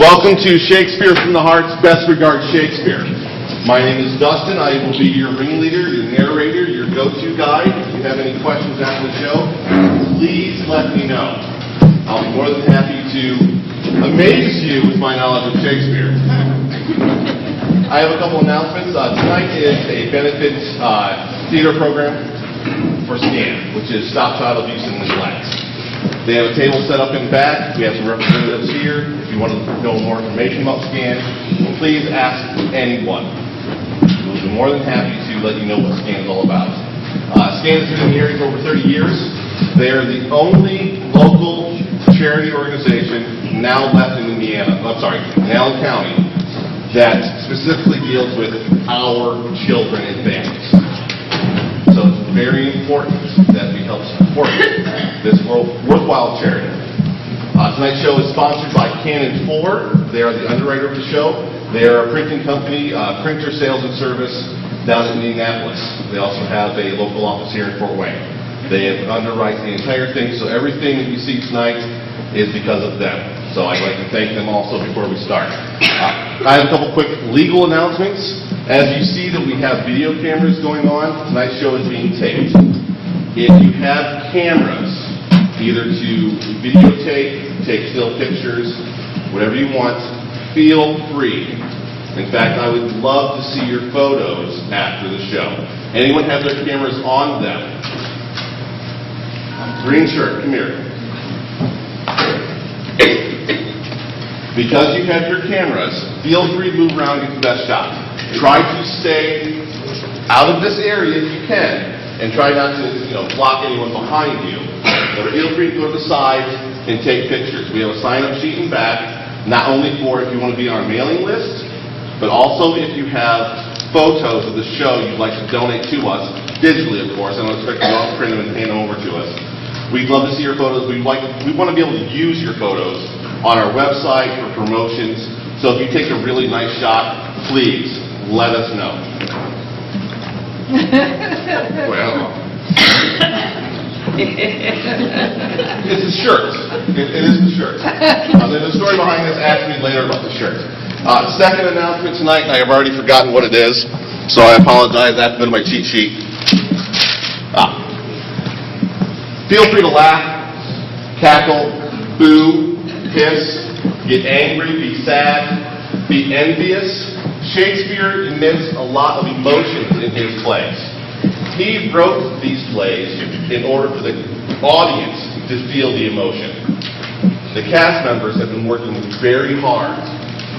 Welcome to Shakespeare from the Heart's Best Regards Shakespeare. My name is Dustin. I will be your ringleader, your narrator, your go-to guy. If you have any questions after the show, please let me know. I'll be more than happy to amaze you with my knowledge of Shakespeare. I have a couple announcements. Tonight is a benefit theater program for SCAN, which is Stop Child Abuse and Neglect. They have a table set up in back. We have some representatives here. If you want to know more information about SCAN, please ask anyone. We'll be more than happy to let you know what SCAN is all about. SCAN has been in the area for over 30 years. They are the only local charity organization now left in Allen County that specifically deals with our children and families. So it's very important that we help support this worthwhile charity. Tonight's show is sponsored by Karen Heren. They are the underwriter of the show. They are a printing company, printer sales and service down in Indianapolis. They also have a local office here in Fort Wayne. They have underwrite the entire thing, so everything that you see tonight is because of them. So I'd like to thank them also before we start. I have a couple quick legal announcements. As you see that we have video cameras going on, tonight's show is being taped. If you have cameras, either to videotape, take still pictures, whatever you want, feel free. In fact, I would love to see your photos after the show. Anyone have their cameras on them? Green shirt, come here. Because you have your cameras, feel free to move around and get the best shot. Try to stay out of this area if you can, and try not to block anyone behind you. But feel free to go to the sides and take pictures. We have a sign-up sheet in back, not only for if you want to be on our mailing list, but also if you have photos of the show you'd like to donate to us, digitally of course. I don't expect you to print them and hand them over to us. We'd love to see your photos. We want to be able to use your photos on our website for promotions. So if you take a really nice shot, please let us know. Well, it's a shirt. It is the shirt. There's a story behind this. Ask me later about the shirt. Second announcement tonight, I have already forgotten what it is, so I apologize. I have to go to my cheat sheet. Feel free to laugh, cackle, boo, hiss, get angry, be sad, be envious. Shakespeare emits a lot of emotions in his plays. He wrote these plays in order for the audience to feel the emotion. The cast members have been working very hard,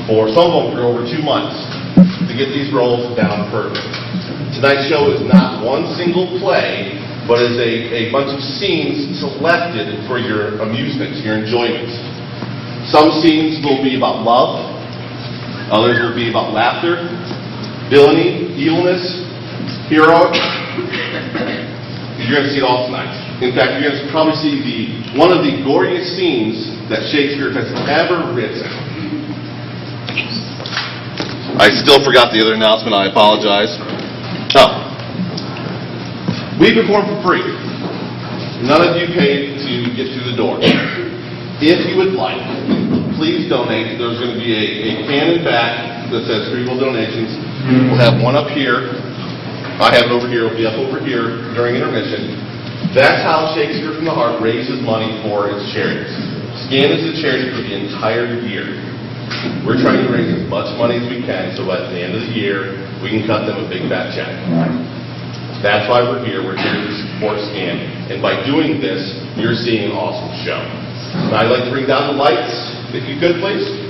or some of them for over 2 months, to get these roles down perfect. Tonight's show is not one single play, but is a bunch of scenes selected for your amusement, your enjoyment. Some scenes will be about love, others will be about laughter, villainy, evilness, heroic. You're going to see it all tonight. In fact, you're going to probably see one of the goriest scenes that Shakespeare has ever written. I still forgot the other announcement. I apologize. We perform for free. None of you paid to get through the door. If you would like, please donate. There's going to be a can in back that says free will donations. We'll have one up here. I have it over here. It'll be up over here during intermission. That's how Shakespeare from the Heart raises money for its charities. SCAN is the charity for the entire year. We're trying to raise as much money as we can so at the end of the year, we can cut them a big fat check. That's why we're here. We're here to support SCAN. And by doing this, you're seeing an awesome show. Now I'd like to bring down the lights, if you could, please.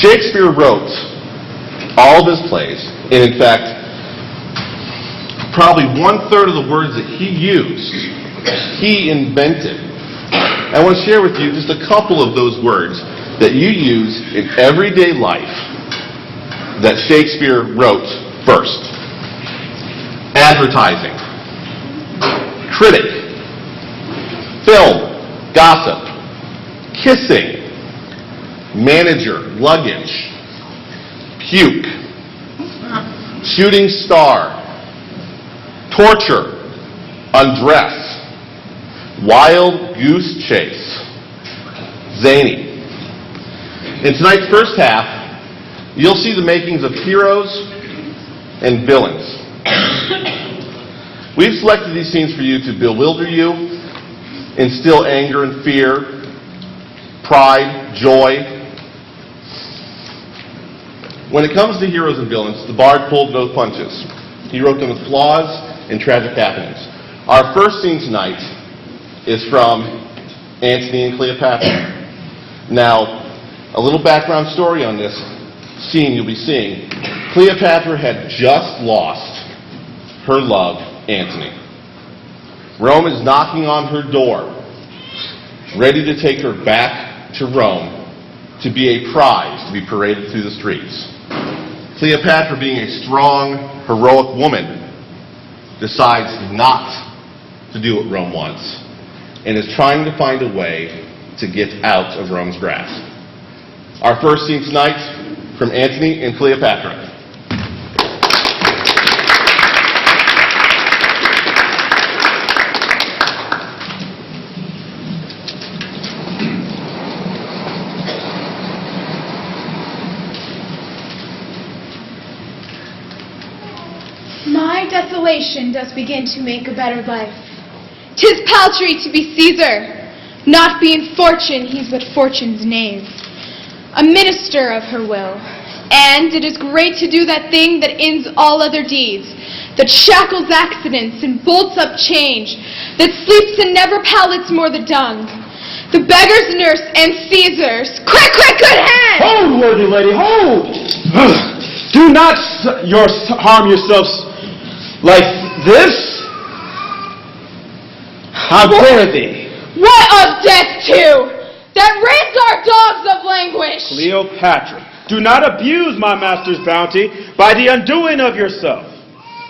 Shakespeare wrote all of his plays, and in fact, probably 1/3 of the words that he used, he invented. I want to share with you just a couple of those words that you use in everyday life that Shakespeare wrote first. Advertising, critic, film, gossip, kissing, manager, luggage, puke, shooting star, torture, undress, wild goose chase, zany. In tonight's first half, you'll see the makings of heroes and villains. We've selected these scenes for you to bewilder you, instill anger and fear, pride, joy. When it comes to heroes and villains, the Bard pulled no punches. He wrote them with flaws and tragic happenings. Our first scene tonight is from Antony and Cleopatra. Now, a little background story on this scene you'll be seeing. Cleopatra had just lost her love, Antony. Rome is knocking on her door, ready to take her back to Rome to be a prize to be paraded through the streets. Cleopatra, being a strong, heroic woman, decides not to do what Rome wants and is trying to find a way to get out of Rome's grasp. Our first scene tonight from Antony and Cleopatra. My desolation does begin to make a better life. 'Tis paltry to be Caesar, not being fortune, he's but fortune's knave. A minister of her will, and it is great to do that thing that ends all other deeds, that shackles accidents and bolts up change, that sleeps and never pallets more the dung. The beggar's nurse and Caesar's. Quick, quick, good hand! Hold, worthy lady, hold! Do not harm yourselves like this. How dare thee? What of death too? That raised our dogs of languish. Cleopatra, do not abuse my master's bounty by the undoing of yourself.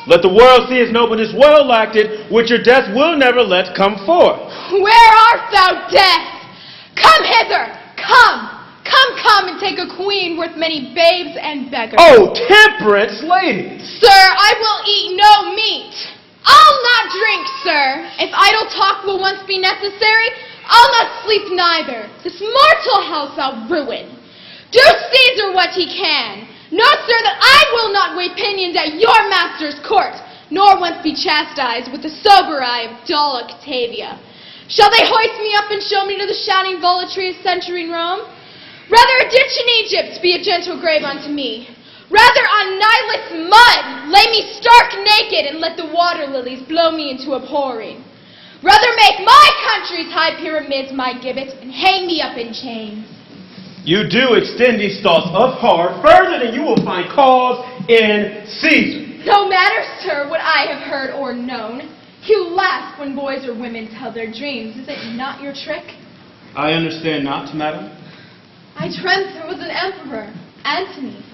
Let the world see his nobleness well acted, which your death will never let come forth. Where art thou, death? Come hither, come, come, and take a queen worth many babes and beggars. Oh, temperance lady! Sir, I will eat no meat. I'll not drink, sir. If idle talk will once be necessary, I'll not sleep neither. This mortal house I'll ruin. Do Caesar what he can. Know, sir, that I will not weigh pinions at your master's court, nor once be chastised with the sober eye of dull Octavia. Shall they hoist me up and show me to the shouting voluptuous century in Rome? Rather a ditch in Egypt be a gentle grave unto me. Rather on Nilus mud lay me stark naked and let the water lilies blow me into abhorring. Rather make my country's high pyramids my gibbet and hang me up in chains. You do extend these thoughts of horror further than you will find cause in Caesar. No matter, sir, what I have heard or known. You laugh when boys or women tell their dreams. Is it not your trick? I understand not, madam. I dreamt there was an emperor, Antony.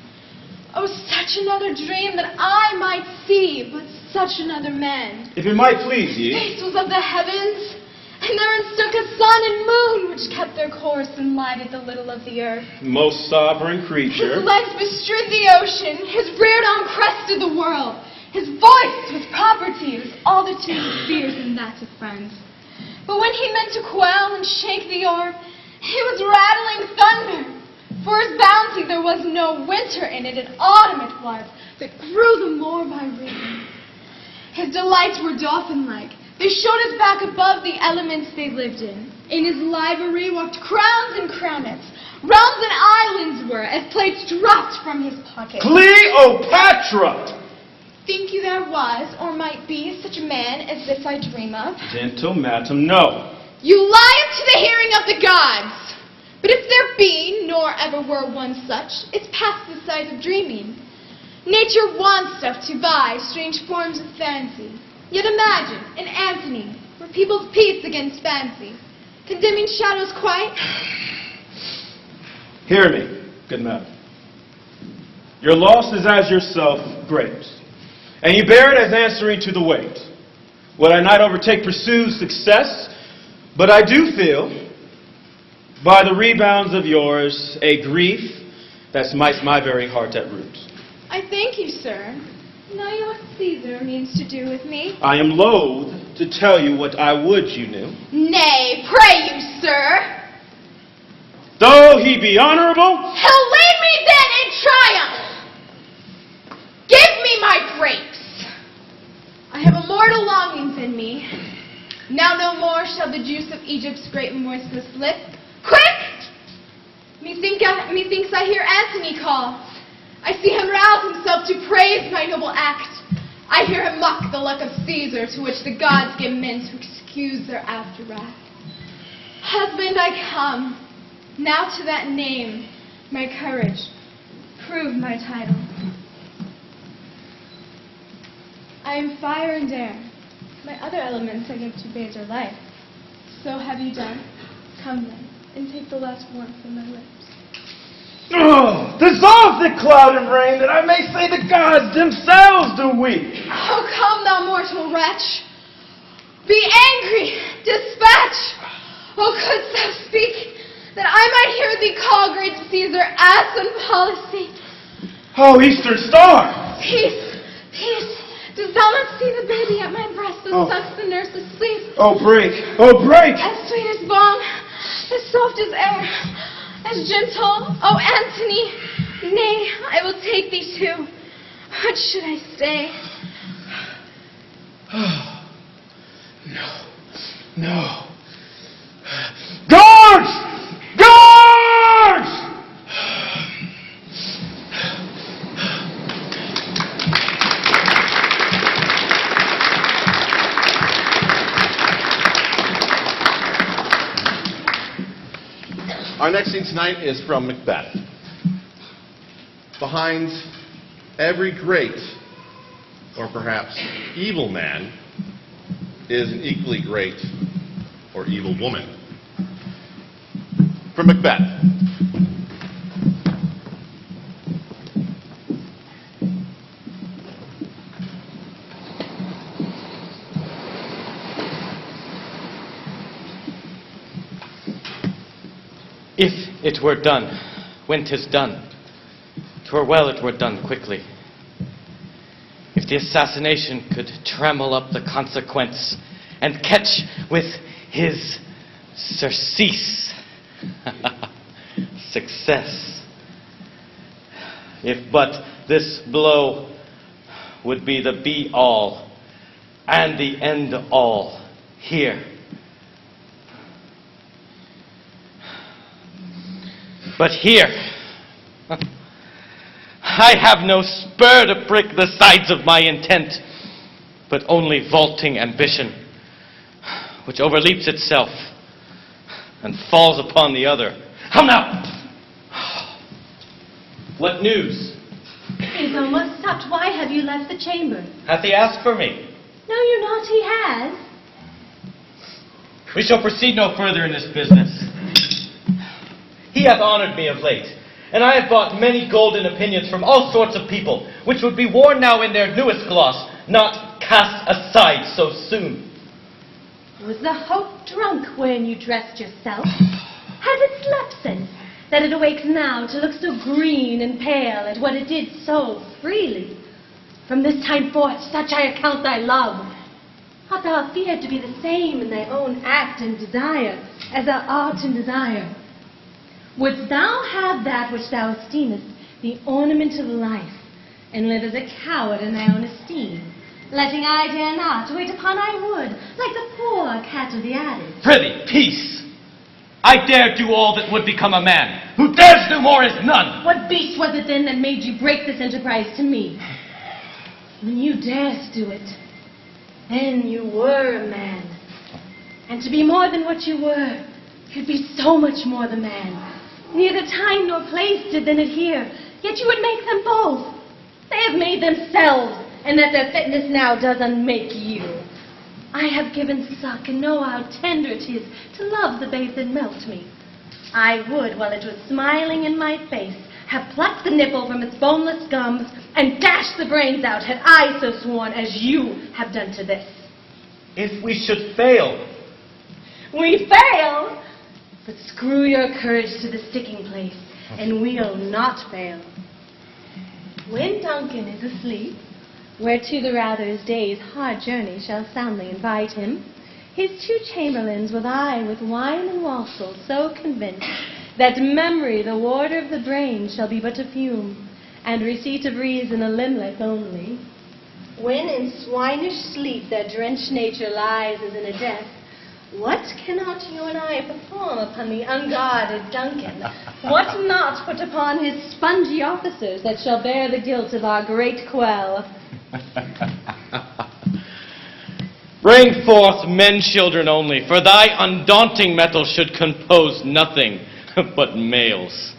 Oh, such another dream that I might see, but such another man. If it might please His ye. face was of the heavens, and therein stuck a sun and moon, which kept their course and lighted the little of the earth. Most sovereign His creature. legs bestrewed the ocean, his reared arm crested the world. His voice was property, was all the tune of fears and that of friends. But when he meant to quell and shake the orb, he was rattling thunder. For his bounty there was no winter in it, and autumn it was, that grew the more by reason. His delights were dolphin-like. They showed his back above the elements they lived in. In his livery walked crowns and crownets. Realms and islands were, as plates dropped from his pocket. Cleopatra! Think you there was, or might be, such a man as this I dream of? Gentle madam, no. You lie unto the hearing of the gods. But if there be, nor ever were one such, it's past the size of dreaming. Nature wants stuff to buy, strange forms of fancy. Yet imagine, an Antony, where people's peace against fancy, condemning shadows quite. Hear me, good madam. Your loss is as yourself great, and you bear it as answering to the weight. Would I not overtake pursued success, but I do feel, by the rebounds of yours, a grief that smites my very heart at root. I thank you, sir. Know you what Caesar means to do with me? I am loath to tell you what I would you knew. Nay, pray you, sir. Though he be honorable, He'll lead me then in triumph. Give me my grapes. I have immortal longings in me. Now no more shall the juice of Egypt's great moistus slip. Quick! Methinks I hear Antony call. I see him rouse himself to praise my noble act. I hear him mock the luck of Caesar, to which the gods give men to excuse their after wrath. Husband, I come. Now to that name, my courage, prove my title. I am fire and air. My other elements I give to bathe your life. So have you done? Come then, and take the last warmth from my lips. oh, dissolve the cloud and rain, that I may say the gods themselves do weep. Oh, come, thou mortal wretch. Be angry, dispatch. Oh, couldst thou speak, that I might hear thee call great Caesar ass and policy. Oh, Eastern Star! Peace, peace. Dost thou not see the baby at my breast that sucks the nurse asleep? Oh, break! Oh, break! As sweet as balm, as soft as air, as gentle, oh Antony. Nay, I will take thee too. What should I say? No. Guards! Guards! Our next scene tonight is from Macbeth. Behind every great, or perhaps evil man, is an equally great or evil woman. From Macbeth. If it were done, when 'tis done, 'twere well it were done quickly. If the assassination could trammel up the consequence and catch with his surcease success. If but this blow would be the be-all and the end-all here. But here, I have no spur to prick the sides of my intent, but only vaulting ambition, which overleaps itself and falls upon the other. How now? What news? He's almost stopped. Why have you left the chamber? Hath he asked for me? No, you're not. He has. We shall proceed no further in this business. He hath honored me of late, and I have bought many golden opinions from all sorts of people, which would be worn now in their newest gloss, not cast aside so soon. Was the hope drunk when you dressed yourself? Has it slept since, that it awakes now to look so green and pale at what it did so freely? From this time forth, such I account thy love. Art thou feared to be the same in thy own act and desire, as thou art in desire? Wouldst thou have that which thou esteemest the ornament of life, and live as a coward in thy own esteem, letting I dare not wait upon I would, like the poor cat of the adage? Prithee, peace! I dare do all that would become a man. Who dares do more is none. What beast was it then that made you break this enterprise to me? When you dared do it, then you were a man. And to be more than what you were, you'd be so much more the man. Neither time nor place did then adhere, yet you would make them both. They have made themselves, and that their fitness now does unmake you. I have given suck, and know how tender it is to love the babe that melts me. I would, while it was smiling in my face, have plucked the nipple from its boneless gums, and dashed the brains out, had I so sworn as you have done to this. If we should fail, We fail! But screw your courage to the sticking place, and we'll not fail. When Duncan is asleep, whereto the rather's day's hard journey shall soundly invite him, his 2 chamberlains will I with wine and wassail so convince that memory, the warder of the brain, shall be but a fume, and receipt of reason a limlet only. When in swinish sleep their drenched nature lies as in a death, what cannot you and I perform upon the unguarded Duncan? What not put upon his spongy officers that shall bear the guilt of our great quell? Bring forth men children only, for thy undaunting metal should compose nothing but males.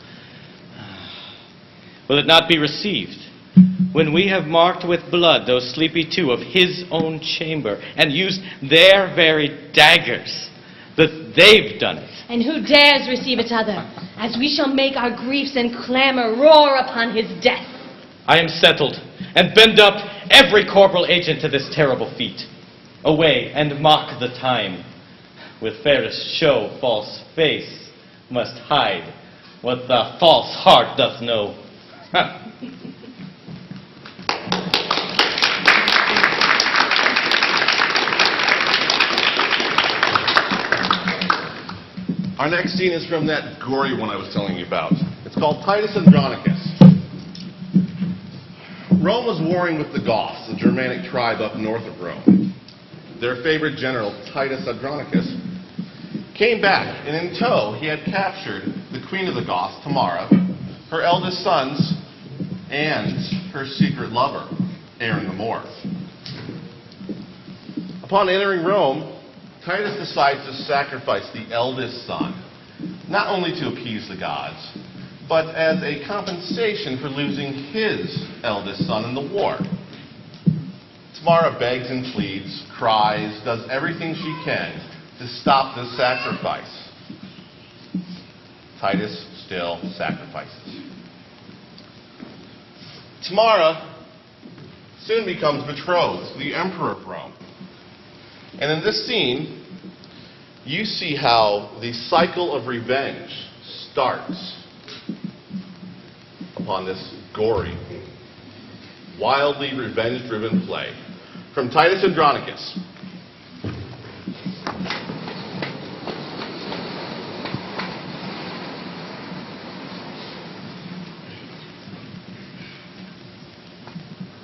Will it not be received when we have marked with blood those sleepy 2 of his own chamber, and used their very daggers, that they've done it? And who dares receive it other, as we shall make our griefs and clamor roar upon his death? I am settled, and bend up every corporal agent to this terrible feat. Away and mock the time. With fairest show, false face must hide what the false heart doth know. Our next scene is from that gory one I was telling you about. It's called Titus Andronicus. Rome was warring with the Goths, a Germanic tribe up north of Rome. Their favorite general, Titus Andronicus, came back, and in tow he had captured the queen of the Goths, Tamara, her eldest sons, and her secret lover, Aaron the Moor. Upon entering Rome, Titus decides to sacrifice the eldest son, not only to appease the gods, but as a compensation for losing his eldest son in the war. Tamara begs and pleads, cries, does everything she can to stop this sacrifice. Titus still sacrifices. Tamara soon becomes betrothed to the emperor of Rome. And in this scene, you see how the cycle of revenge starts upon this gory, wildly revenge-driven play. From Titus Andronicus.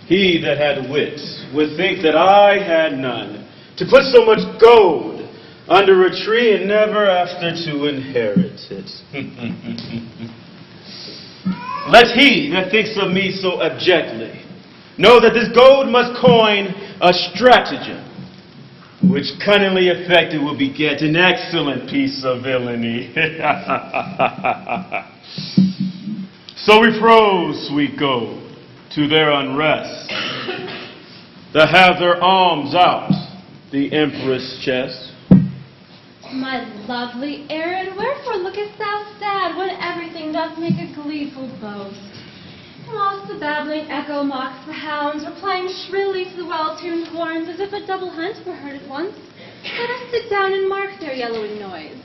He that had wit would think that I had none, to put so much gold under a tree and never after to inherit it. Let he that thinks of me so abjectly know that this gold must coin a stratagem, which cunningly effected will beget an excellent piece of villainy. So repose, sweet gold, to their unrest, that have their arms out the empress' chest. My lovely Aaron, wherefore lookest thou sad when everything doth make a gleeful boast? Whilst the babbling echo mocks the hounds, replying shrilly to the well-tuned horns, as if a double hunt were heard at once, let us sit down and mark their yellowing noise.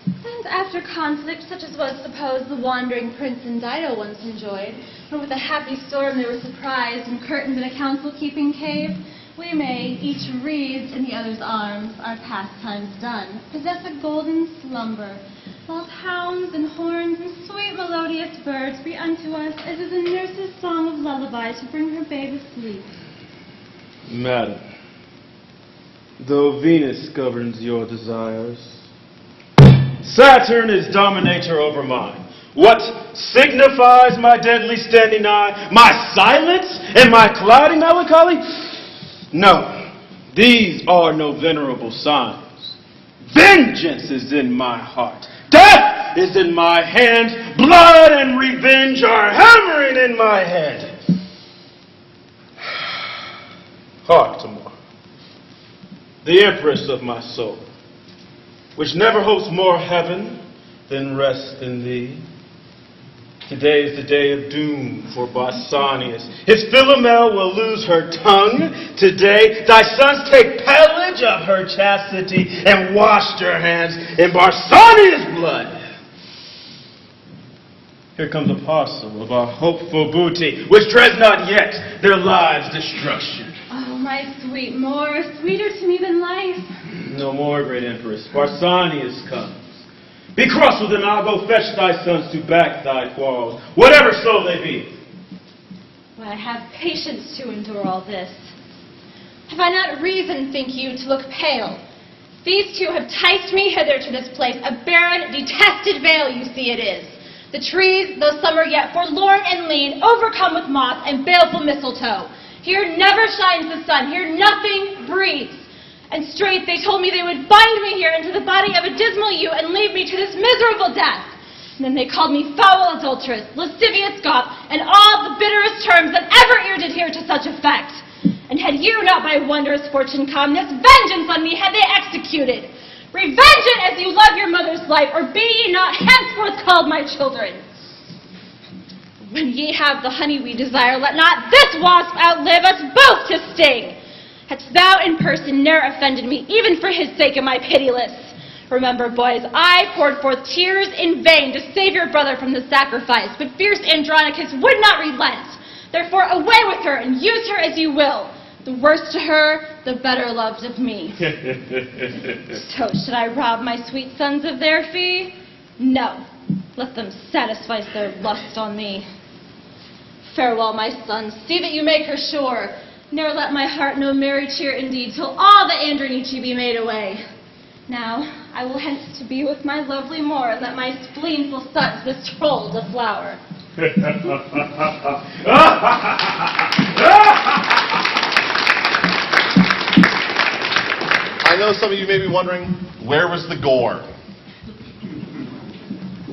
And after conflict such as was supposed the wandering prince and Dido once enjoyed, where with a happy storm they were surprised and curtained in a council-keeping cave, we may, each wreathed in the other's arms, our pastimes done, possess a golden slumber, while hounds and horns and sweet melodious birds be unto us as is a nurse's song of lullaby to bring her babe asleep. Madam, though Venus governs your desires, Saturn is dominator over mine. What signifies my deadly standing nigh? My silence and my cloudy melancholy? No, these are no venerable signs. Vengeance is in my heart. Death is in my hands. Blood and revenge are hammering in my head. Hark, Tamar, the empress of my soul, which never hopes more heaven than rest in thee. Today is the day of doom for Barsanius. His Philomel will lose her tongue today. Thy sons take pillage of her chastity and wash their hands in Barsanius' blood. Here comes a parcel of our hopeful booty, which dreads not yet their lives' destruction. Oh, my sweet Moor, sweeter to me than life. No more, great Empress. Pausanias comes. Be cross with him, I'll go fetch thy sons to back thy quarrels, whatever so they be. But I have patience to endure all this. Have I not reason, think you, to look pale? These two have ticed me hither to this place, a barren, detested vale, you see it is. The trees, though some are yet forlorn and lean, overcome with moss and baleful mistletoe. Here never shines the sun, here nothing breathes. And straight they told me they would bind me here into the body of a dismal ewe and leave me to this miserable death. And then they called me foul adulteress, lascivious Goth, and all the bitterest terms that ever ear did hear to such effect. And had you not by wondrous fortune come, this vengeance on me had they executed. Revenge it as you love your mother's life, or be ye not henceforth called my children. When ye have the honey we desire, let not this wasp outlive us both to sting. Hadst thou in person ne'er offended me, even for his sake am I pitiless. Remember, boys, I poured forth tears in vain to save your brother from the sacrifice, but fierce Andronicus would not relent. Therefore, away with her, and use her as you will. The worse to her, the better loved of me. So, should I rob my sweet sons of their fee? No. Let them satisfy their lust on me. Farewell, my sons. See that you make her sure. Ne'er let my heart know merry cheer indeed, till all the Andronici be made away. Now, I will hence to be with my lovely Moor, and let my spleenful sons this troll deflower. I know some of you may be wondering, where was the gore?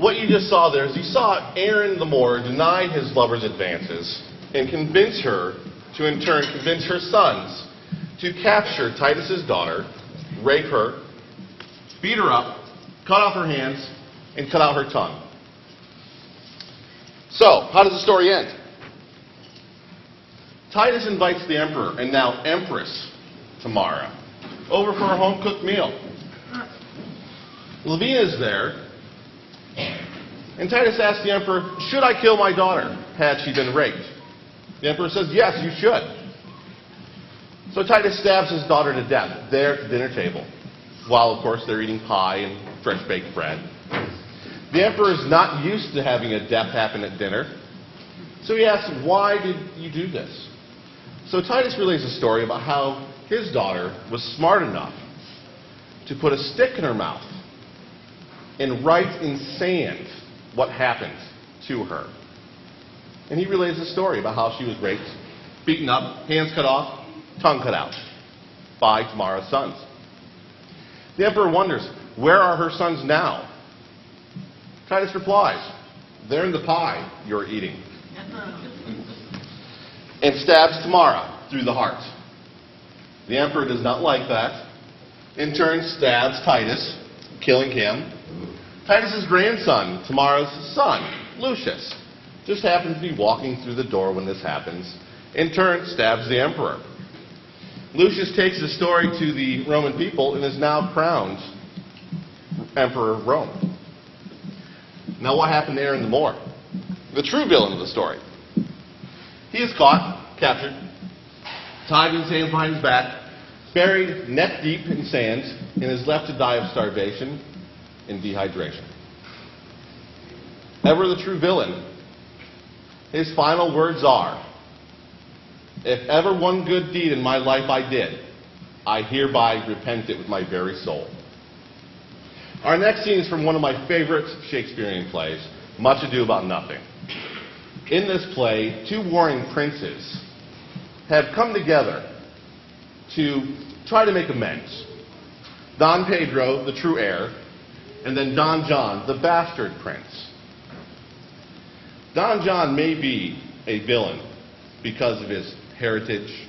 What you just saw there is you saw Aaron the Moor deny his lover's advances and convince her to in turn convince her sons to capture Titus's daughter, rape her, beat her up, cut off her hands, and cut out her tongue. So, how does the story end? Titus invites the emperor, and now empress, Tamara, over for a home-cooked meal. Lavina's there, and Titus asks the emperor, should I kill my daughter, had she been raped? The emperor says, yes, you should. So Titus stabs his daughter to death there at the dinner table, while, of course, they're eating pie and fresh-baked bread. The emperor is not used to having a death happen at dinner, so he asks, why did you do this? So Titus relays a story about how his daughter was smart enough to put a stick in her mouth and write in sand what happened to her. And he relays a story about how she was raped, beaten up, hands cut off, tongue cut out by Tamara's sons. The emperor wonders, where are her sons now? Titus replies, they're in the pie you're eating. And stabs Tamara through the heart. The emperor does not like that. In turn, stabs Titus, killing him. Titus's grandson, Tamara's son, Lucius, just happens to be walking through the door when this happens. In turn, stabs the emperor. Lucius takes the story to the Roman people and is now crowned emperor of Rome. Now what happened to Aaron the Moor? The true villain of the story. He is caught, captured, tied in sand behind his back, buried neck deep in sand, and is left to die of starvation and dehydration. Ever the true villain, his final words are, if ever one good deed in my life I did, I hereby repent it with my very soul. Our next scene is from one of my favorite Shakespearean plays, Much Ado About Nothing. In this play, two warring princes have come together to try to make amends. Don Pedro, the true heir, and then Don John, the bastard prince. Don John may be a villain because of his heritage,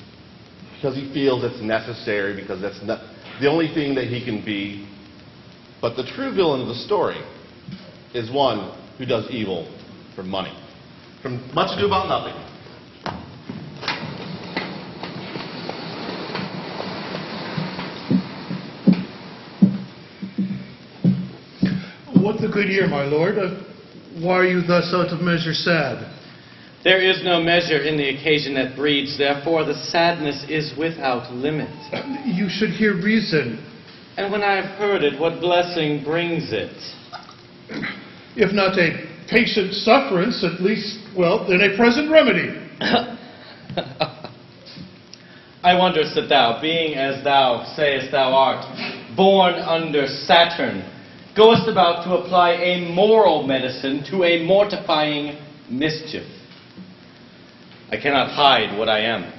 because he feels it's necessary, because that's not the only thing that he can be. But the true villain of the story is one who does evil for money. From Much Ado About Nothing. What's a good year, my lord? Why are you thus out of measure sad? There is no measure in the occasion that breeds, therefore the sadness is without limit. You should hear reason. And when I have heard it, what blessing brings it? If not a patient sufferance, at least, well, then a present remedy. I wonderst that thou, being as thou sayest thou art, born under Saturn, goest about to apply a moral medicine to a mortifying mischief. I cannot hide what I am.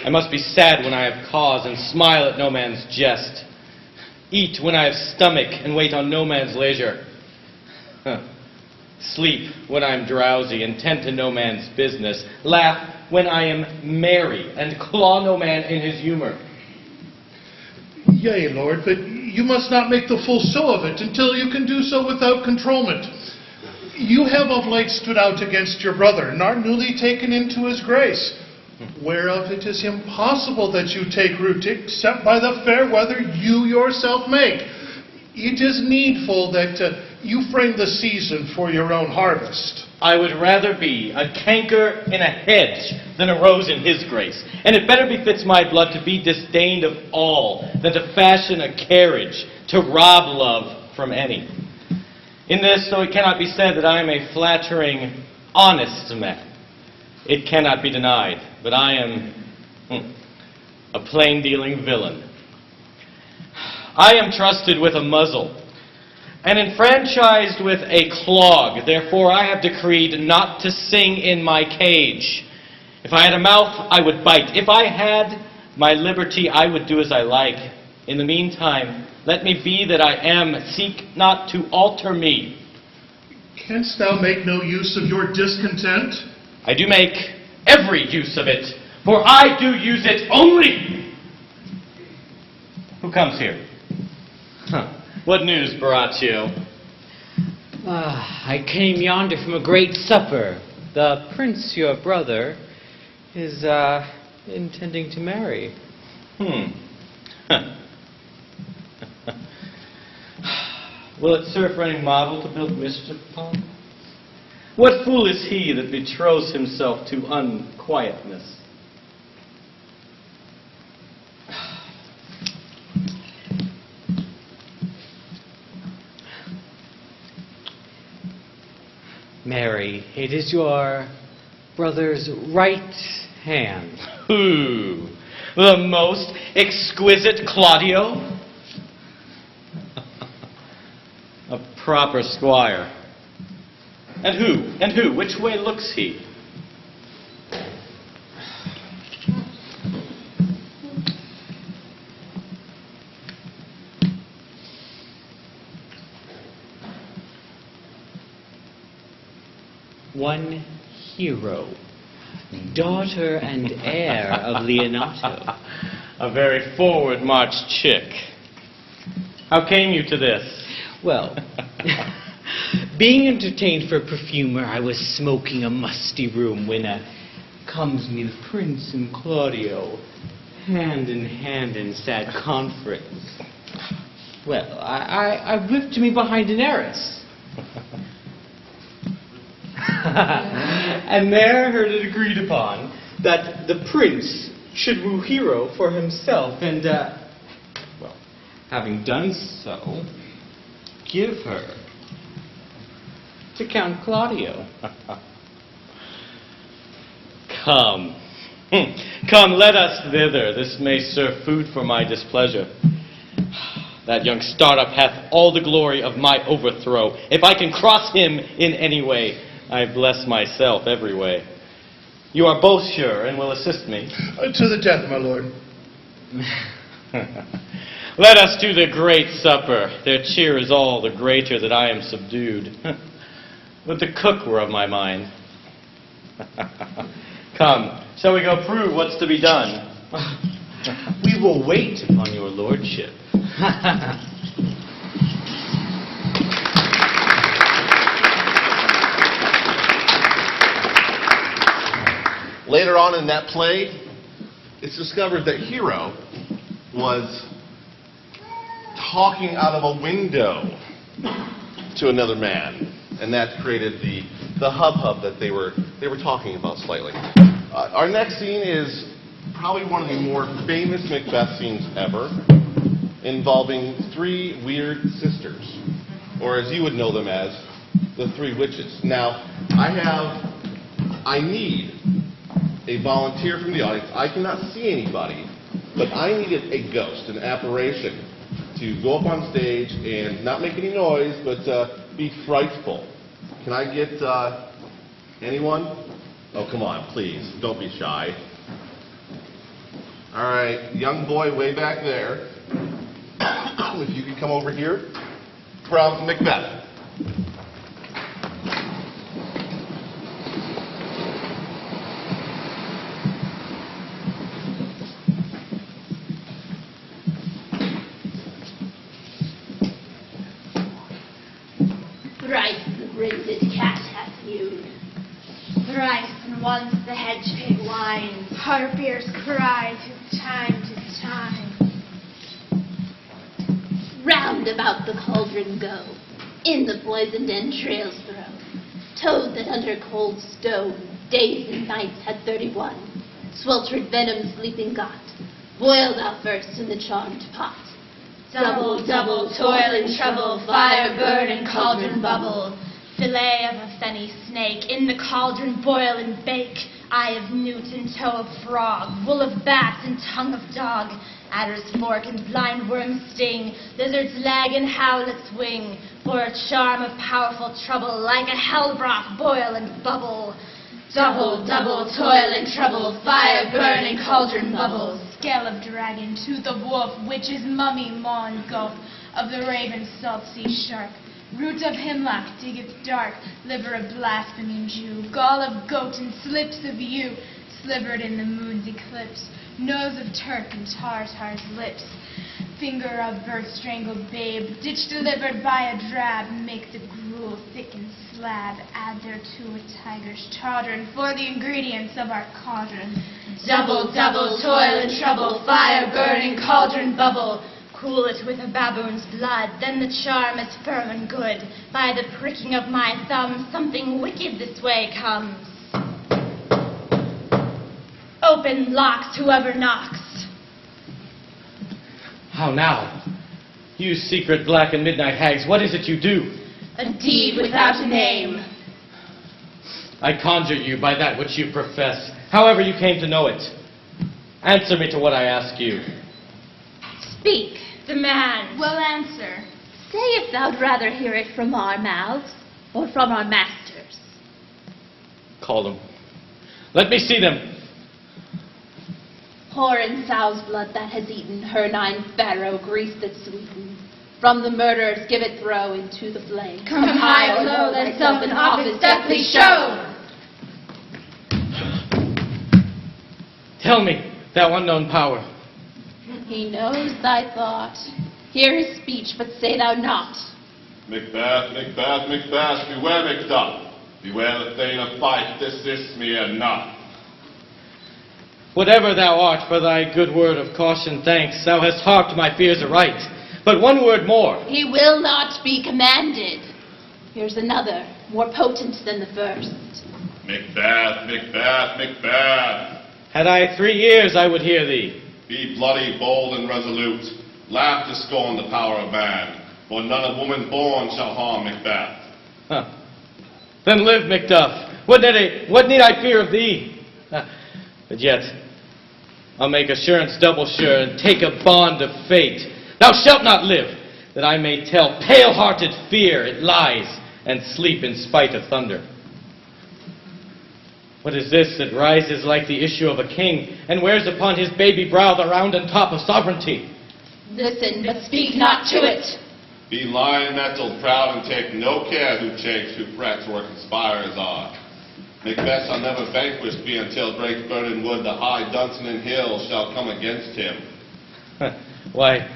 I must be sad when I have cause and smile at no man's jest. Eat when I have stomach and wait on no man's leisure. Sleep when I am drowsy and tend to no man's business. Laugh when I am merry and claw no man in his humor. Yea, Lord, but you must not make the full show of it until you can do so without controlment. You have of late stood out against your brother, and are newly taken into his grace, whereof it is impossible that you take root except by the fair weather you yourself make. It is needful that you frame the season for your own harvest. I would rather be a canker in a hedge than a rose in his grace. And it better befits my blood to be disdained of all than to fashion a carriage to rob love from any. In this, though it cannot be said that I am a flattering, honest man, it cannot be denied that I am a plain-dealing villain. I am trusted with a muzzle and enfranchised with a clog. Therefore, I have decreed not to sing in my cage. If I had a mouth, I would bite. If I had my liberty, I would do as I like. In the meantime, let me be that I am. Seek not to alter me. Canst thou make no use of your discontent? I do make every use of it, for I do use it only. Who comes here? What news, Baraccio? I came yonder from a great supper. The prince, your brother, is intending to marry. Will it serve for any model to build mischief upon? What fool is he that betroths himself to unquietness? Mary, it is your brother's right hand. Who? The most exquisite Claudio? A proper squire. And who? And who? Which way looks he? One hero, daughter and heir of Leonato. A very forward march chick. How came you to this? Well, being entertained for a perfumer, I was smoking a musty room when comes me the prince and Claudio, hand in hand in sad conference. Well, I whipped to me behind an arras. And there heard it agreed upon that the prince should woo Hero for himself, and, well, having done so, give her to Count Claudio. Come. Come, let us thither. This may serve food for my displeasure. That young startup hath all the glory of my overthrow. If I can cross him in any way, I bless myself every way. You are both sure and will assist me. To the death, my lord. Let us to the great supper. Their cheer is all the greater that I am subdued. Would the cook were of my mind. Come, shall we go prove what's to be done? We will wait upon your lordship. Later on in that play, it's discovered that Hero was talking out of a window to another man. and that created the hub that they were talking about slightly. Our next scene is probably one of the more famous Macbeth scenes ever, involving three weird sisters, or as you would know them as, the three witches. Now, I need a volunteer from the audience. I cannot see anybody, but I needed a ghost, an apparition, to go up on stage and not make any noise, but be frightful. Can I get anyone? Oh, come on, please. Don't be shy. All right, young boy way back there. If you could come over here from Macbeth. Thrice the braided cat hath mewed. Thrice and once the hedge pig whines. Harpiers cry to time to time. Round about the cauldron go, in the poisoned entrails throw. Toad that under cold stone, days and nights had 31. Sweltered venom sleeping got, boil thou first in the charmed pot. Double, double, toil and trouble, fire burn and cauldron bubble. Fillet of a fenny snake, in the cauldron boil and bake. Eye of newt and toe of frog, wool of bat and tongue of dog. Adder's fork and blind worm's sting, lizard's leg and howlet's wing. For a charm of powerful trouble, like a hell broth boil and bubble. Double, double, toil and trouble, fire burn and cauldron bubble. Scale of dragon, tooth of wolf, witch's mummy, maw and gulp. Of the raven, salt sea shark. Root of hemlock, diggeth dark. Liver of blaspheming Jew. Gall of goat and slips of yew, slivered in the moon's eclipse. Nose of Turk and Tartar's lips. Finger of birth strangled babe, ditch delivered by a drab. Make the gruel thick and slab, add thereto a tiger's chardron for the ingredients of our cauldron. Double, double, toil and trouble, fire burning, cauldron bubble. Cool it with a baboon's blood, then the charm is firm and good. By the pricking of my thumb, something wicked this way comes. Open locks, whoever knocks. How now? You secret black and midnight hags, what is it you do? A deed without a name. I conjure you by that which you profess, however you came to know it. Answer me to what I ask you. Speak. The man will answer. Say if thou'd rather hear it from our mouths or from our masters. Call them. Let me see them. Pour in sow's blood that has eaten her 9 farrow grease that's sweetened. From the murderers give it throw into the flame. Come high or low, thyself in office deathly show. Tell me, thou unknown power. He knows thy thought. Hear his speech, but say thou not. Macbeth, Macbeth, Macbeth, beware Macduff. Beware the thane of fight, desist me and not. Whatever thou art, for thy good word of caution thanks, thou hast harped my fears aright. But one word more. He will not be commanded. Here's another, more potent than the first. Macbeth, Macbeth, Macbeth. Had I 3 ears, I would hear thee. Be bloody, bold, and resolute. Laugh to scorn the power of man, for none of woman born shall harm Macbeth. Huh. Then live, Macduff. What need I fear of thee? But yet, I'll make assurance double sure, and take a bond of fate. Thou shalt not live, that I may tell pale-hearted fear it lies, and sleep in spite of thunder. What is this that rises like the issue of a king, and wears upon his baby brow the round and top of sovereignty? Listen, but speak not to it. Be lion-mettled, proud, and take no care who chafes, who frets, or conspires are. Macbeth shall never vanquished be until great burning wood, the high Dunsinane hill, shall come against him. Why,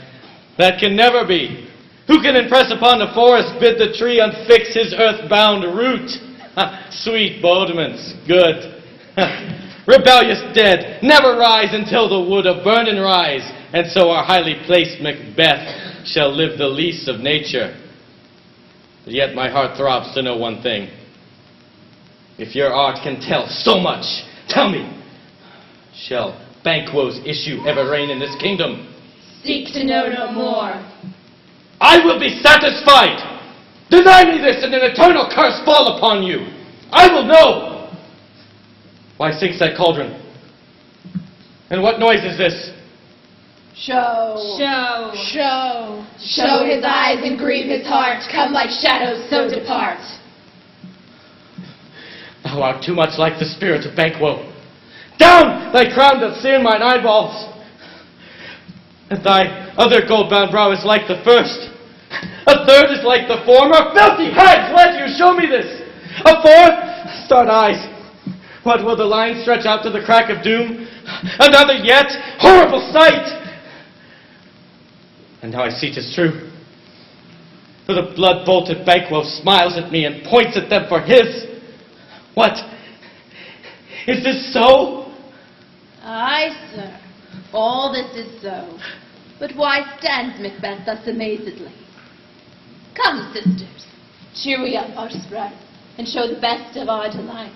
that can never be. Who can impress upon the forest, bid the tree unfix his earth-bound root? Sweet bodements, good. Rebellious dead, never rise until the wood of burning rise, and so our highly placed Macbeth shall live the lease of nature. But yet my heart throbs to know one thing. If your art can tell so much, tell me, shall Banquo's issue ever reign in this kingdom? Seek to know no more. I will be satisfied! Deny me this, and an eternal curse fall upon you! I will know! Why sinks that cauldron? And what noise is this? Show. Show. Show. Show his eyes and grieve his heart. Come like shadows, so depart. Thou art too much like the spirit of Banquo. Down! Thy crown doth sear mine eyeballs. And thy other gold-bound brow is like the first. A third is like the former. Filthy hags, let you show me this. A fourth, start eyes. What, will the line stretch out to the crack of doom? Another yet, horrible sight! And now I see 'tis true. For the blood-bolted Banquo smiles at me and points at them for his. What? Is this so? Aye, sir. All this is so. But why stands Macbeth thus amazedly? Come, sisters, cheer we up our sprite, and show the best of our delight.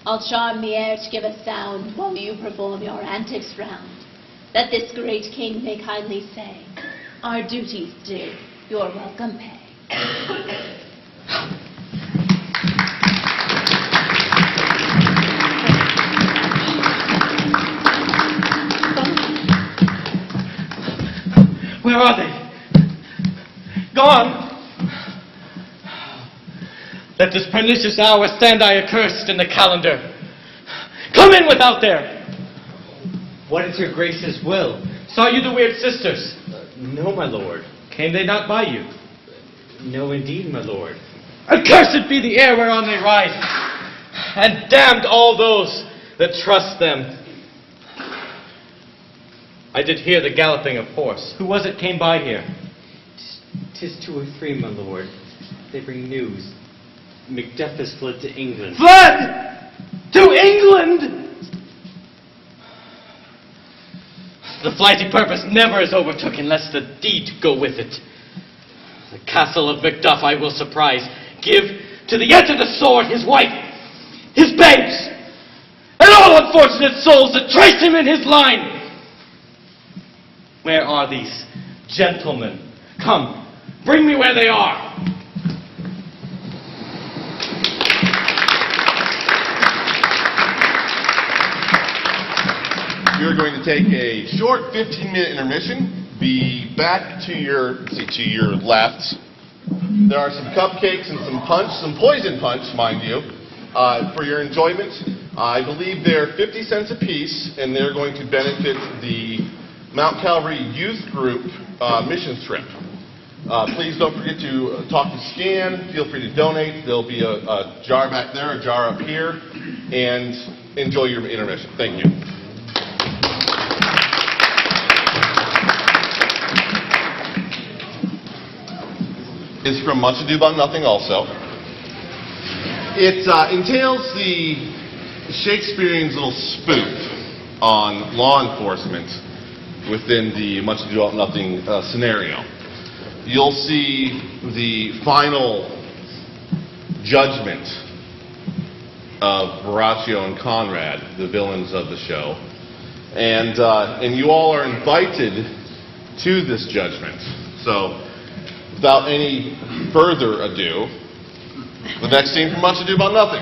I'll charm the air to give a sound, while you perform your antics round, that this great king may kindly say, our duties do, your welcome pay. Where are they? Gone! Let this pernicious hour stand I accursed in the calendar. Come in without there! What is your grace's will? Saw you the weird sisters? No, my lord. Came they not by you? No, indeed, my lord. Accursed be the air whereon they ride, and damned all those that trust them. I did hear the galloping of horse. Who was it came by here? 'Tis 2 or 3, my lord. They bring news. Macduff has fled to England. Fled to England! The flighty purpose never is overtook unless the deed go with it. The castle of Macduff I will surprise. Give to the edge of the sword his wife, his babes, and all unfortunate souls that trace him in his line. Where are these gentlemen? Come, bring me where they are. We're going to take a short 15-minute intermission. Be back to your left. There are some cupcakes and some punch, some poison punch, mind you, for your enjoyment. I believe they're 50 cents a piece, and they're going to benefit the Mount Calvary Youth Group missions trip. Please don't forget to talk to Scan. Feel free to donate. There'll be a jar back there, a jar up here, and enjoy your intermission. Thank you. Is from Much Ado About Nothing also. It entails the Shakespearean's little spoof on law enforcement within the Much Ado About Nothing scenario. You'll see the final judgment of Horatio and Conrad, the villains of the show. And you all are invited to this judgment. So, without any further ado, the next scene from Much Ado About Nothing.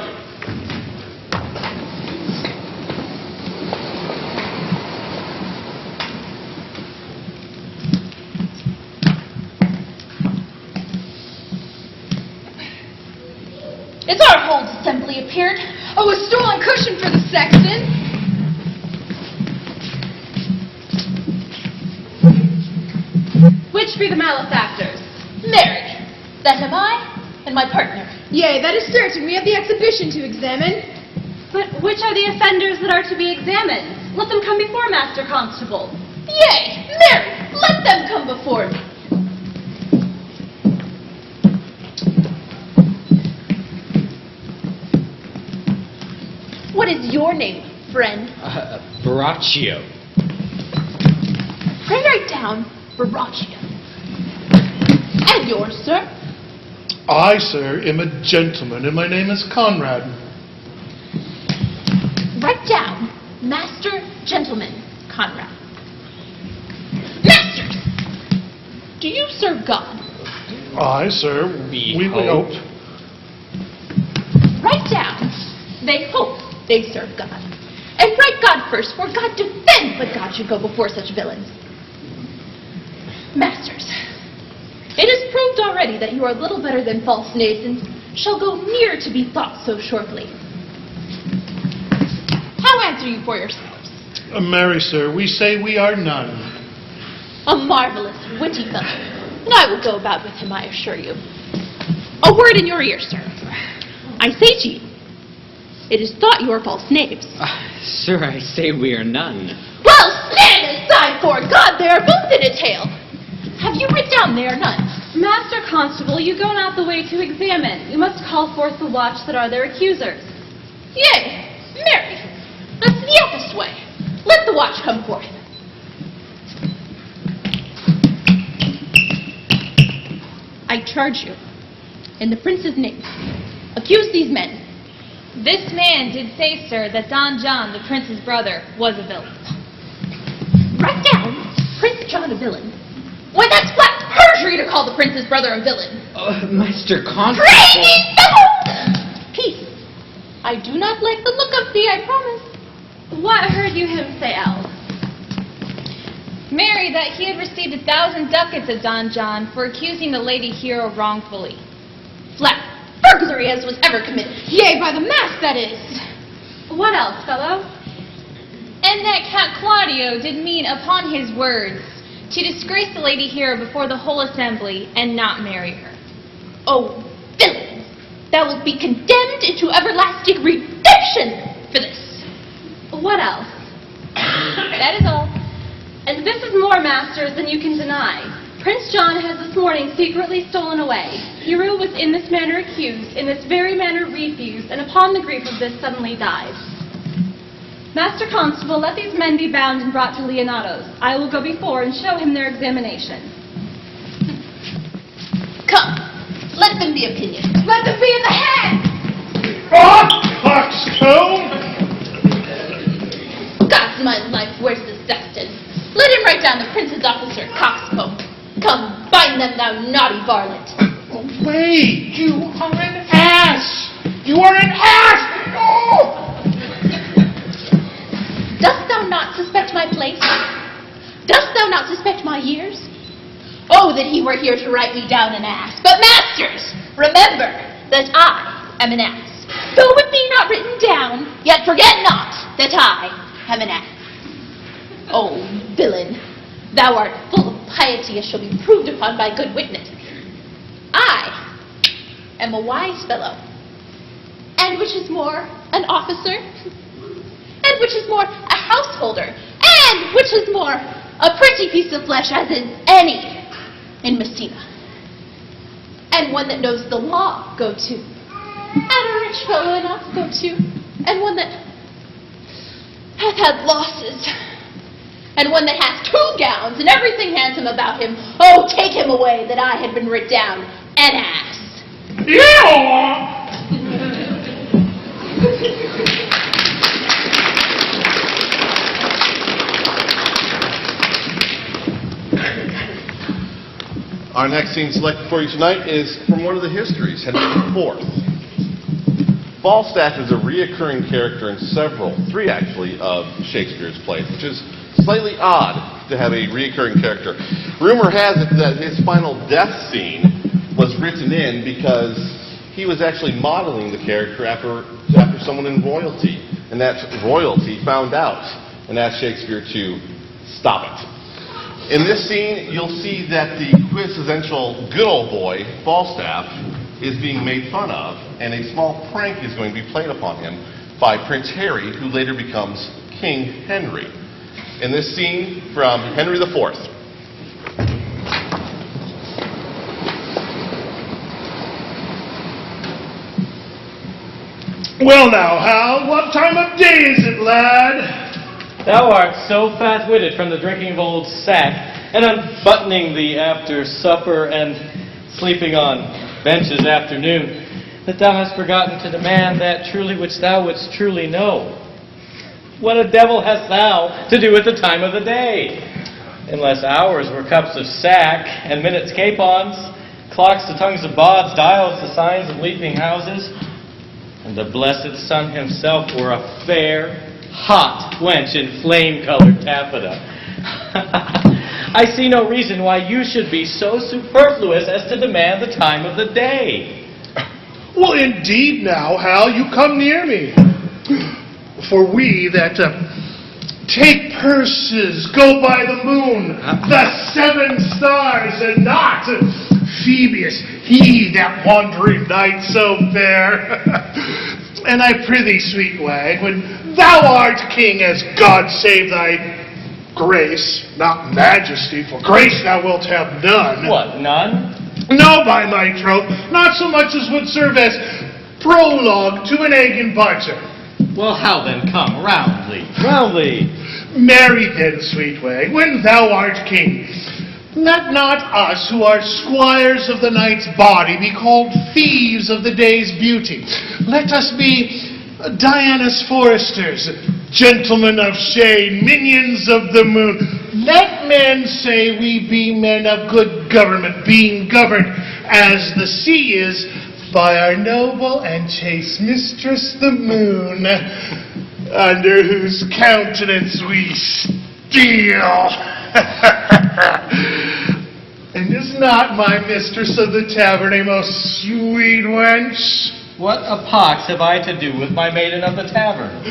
It's our whole assembly appeared. Oh, a stolen cushion for the sexton. Which be the malefactors? Mary, that am I, and my partner. Yea, that is certain. We have the exhibition to examine. But which are the offenders that are to be examined? Let them come before Master Constable. Yea, Mary, let them come before me. What is your name, friend? Borachio. Pray write down Borachio. And yours, sir? I, sir, am a gentleman, and my name is Conrad. Write down, Master Gentleman Conrad. Masters! Do you serve God? I, sir, we hope. Write down, they hope they serve God. And write God first, for God defend, but God should go before such villains. Masters, it is proved already that you are little better than false knaves, and shall go near to be thought so shortly. How answer you for yourselves? Marry, sir, we say we are none. A marvelous, witty fellow, and I will go about with him, I assure you. A word in your ear, sir. I say to you, it is thought you are false knaves. Sir, I say we are none. Well, stand aside, for God, they are both in a tale. Have you writ down they are none? Master Constable, you go not the way to examine. You must call forth the watch that are their accusers. Yea, marry, that's the eldest way. Let the watch come forth. I charge you, in the prince's name, accuse these men. This man did say, sir, that Don John, the prince's brother, was a villain. Write down, Prince John a villain. Why, that's flat perjury to call the prince's brother a villain. Master Constable. Crazy fellow! Peace. I do not like the look of thee, I promise. What heard you him say else? Mary, that he had received 1,000 ducats of Don John for accusing the lady hero wrongfully. Flat burglary as was ever committed. Yea, by the mass, that is. What else, fellow? And that Count Claudio did mean upon his words to disgrace the lady hero before the whole assembly and not marry her. Oh, villain! Thou wilt be condemned into everlasting redemption for this. What else? That is all. And this is more, masters, than you can deny. Prince John has this morning secretly stolen away. Hero was in this manner accused, in this very manner refused, and upon the grief of this suddenly died. Master Constable, let these men be bound and brought to Leonato's. I will go before and show him their examination. Come, let them be opinions. Let them be in the head! Coxcomb! God's my life, where's this Dustin? Let him write down the prince's officer, Coxcomb. Come, bind them, thou naughty varlet. Wait, you are an ass! You are an ass! Oh! Dost thou not suspect my place? Dost thou not suspect my years? Oh, that he were here to write me down an ass. But masters, remember that I am an ass. Though it be not written down, yet forget not that I am an ass. Oh, villain, thou art full of piety, as shall be proved upon by good witness. I am a wise fellow, and which is more, an officer, and which is more, a householder, and which is more, a pretty piece of flesh as is any in Messina. And one that knows the law, go to. And a rich fellow enough, go to. And one that hath had losses. And one that hath 2 gowns and everything handsome about him. Oh, take him away, that I had been writ down an ass. Yeah! Our next scene selected for you tonight is from one of the histories, Henry IV. Falstaff is a reoccurring character in 3 actually, of Shakespeare's plays, which is slightly odd to have a reoccurring character. Rumor has it that his final death scene was written in because he was actually modeling the character after someone in royalty, and that royalty found out and asked Shakespeare to stop it. In this scene, you'll see that the quintessential good old boy, Falstaff, is being made fun of, and a small prank is going to be played upon him by Prince Harry, who later becomes King Henry. In this scene from Henry IV. Well now, Hal, what time of day is it, lad? Thou art so fat-witted from the drinking of old sack, and unbuttoning thee after supper and sleeping on benches afternoon, that thou hast forgotten to demand that truly which thou wouldst truly know. What a devil hast thou to do with the time of the day? Unless hours were cups of sack, and minutes capons, clocks the tongues of bawds, dials the signs of leaping houses, and the blessed sun himself were a fair, hot wench in flame-colored taffeta. I see no reason why you should be so superfluous as to demand the time of the day. Well, indeed now, Hal, you come near me. For we that take purses, go by the moon, the 7 stars, and not Phoebus, he that wandering night so fair. And I prithee, sweet wag, when thou art king, as God save thy grace, not majesty, for grace thou wilt have none. What, none? No, by my troth, not so much as would serve as prologue to an egg and butter. Well, how then come, roundly, roundly. Marry then, sweet wag, when thou art king, let not us who are squires of the night's body be called thieves of the day's beauty. Let us be Diana's foresters, gentlemen of shade, minions of the moon. Let men say we be men of good government, being governed as the sea is by our noble and chaste mistress the moon, under whose countenance we steal. And is not my mistress of the tavern a most sweet wench? What a pox have I to do with my maiden of the tavern?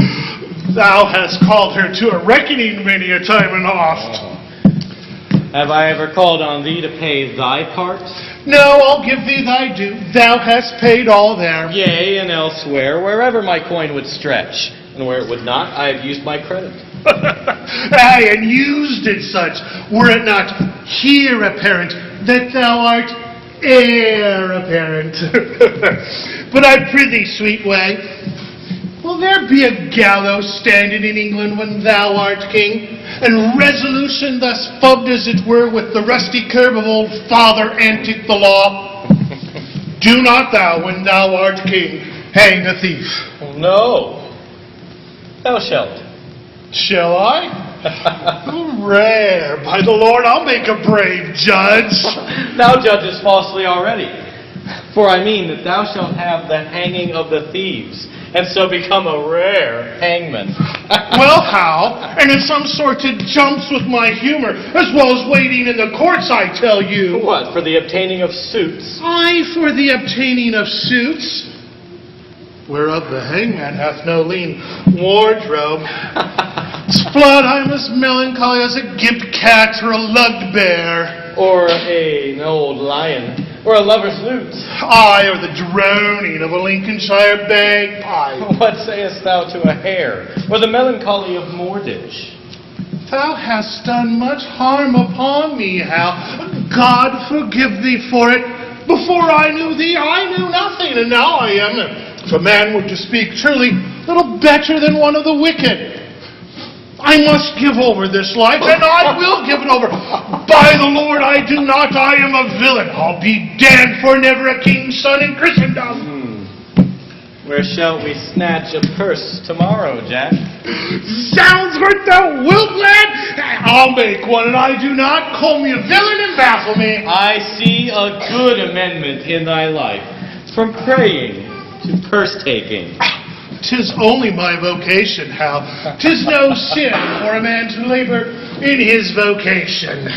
Thou hast called her to a reckoning many a time and oft. Have I ever called on thee to pay thy part? No, I'll give thee thy due. Thou hast paid all there. Yea, and elsewhere, wherever my coin would stretch, and where it would not, I have used my credit. Aye, and used it such, were it not here apparent that thou art heir apparent. But I prithee, sweet wag, will there be a gallows standing in England when thou art king, and resolution thus fubbed as it were with the rusty curb of old Father Antic the law? Do not thou, when thou art king, hang a thief. No, thou shalt. Shall I? Rare. By the Lord, I'll make a brave judge. Thou judgest falsely already. For I mean that thou shalt have the hanging of the thieves, and so become a rare hangman. Well, how? And in some sort it jumps with my humor, as well as waiting in the courts, I tell you. What, for the obtaining of suits? Aye, for the obtaining of suits, whereof the hangman hath no lean wardrobe. Splud, I'm as melancholy as a gimped cat or a lugged bear. Or an old lion, or a lover's lute. Aye, or the droning of a Lincolnshire bagpipe. What sayest thou to a hare, or the melancholy of Moordish? Thou hast done much harm upon me, Hal. God forgive thee for it. Before I knew thee, I knew nothing, and now I am, if a man were to speak truly, little better than one of the wicked. I must give over this life, and I will give it over. By the Lord, I do not. I am a villain. I'll be damned for never a king's son in Christendom. Where shall we snatch a purse tomorrow, Jack? Sounds what thou wilt, lad. I'll make one, and I do not. Call me a villain and baffle me. I see a good amendment in thy life, from praying to purse-taking. 'Tis only my vocation, Hal. 'Tis no sin for a man to labor in his vocation.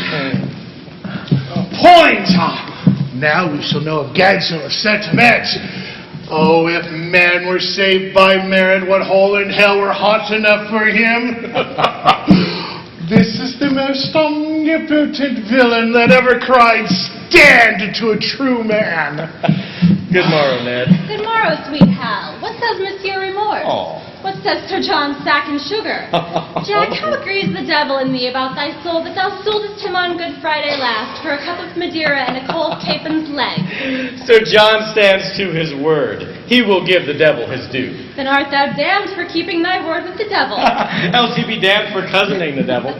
Point! Now we shall know if Gadsden was set to match. Oh, if man were saved by merit, what hole in hell were hot enough for him? This is the most omnipotent villain that ever cried, "Stand!" to a true man. Good morrow, Ned. Good morrow, sweet Hal. What says Monsieur Remorse? Oh. What says Sir John Sack and Sugar? Jack, how agrees the devil in thee about thy soul that thou soldest him on Good Friday last for a cup of Madeira and a cold capon's leg? Sir John stands to his word. He will give the devil his due. Then art thou damned for keeping thy word with the devil. Else he be damned for cousining the devil.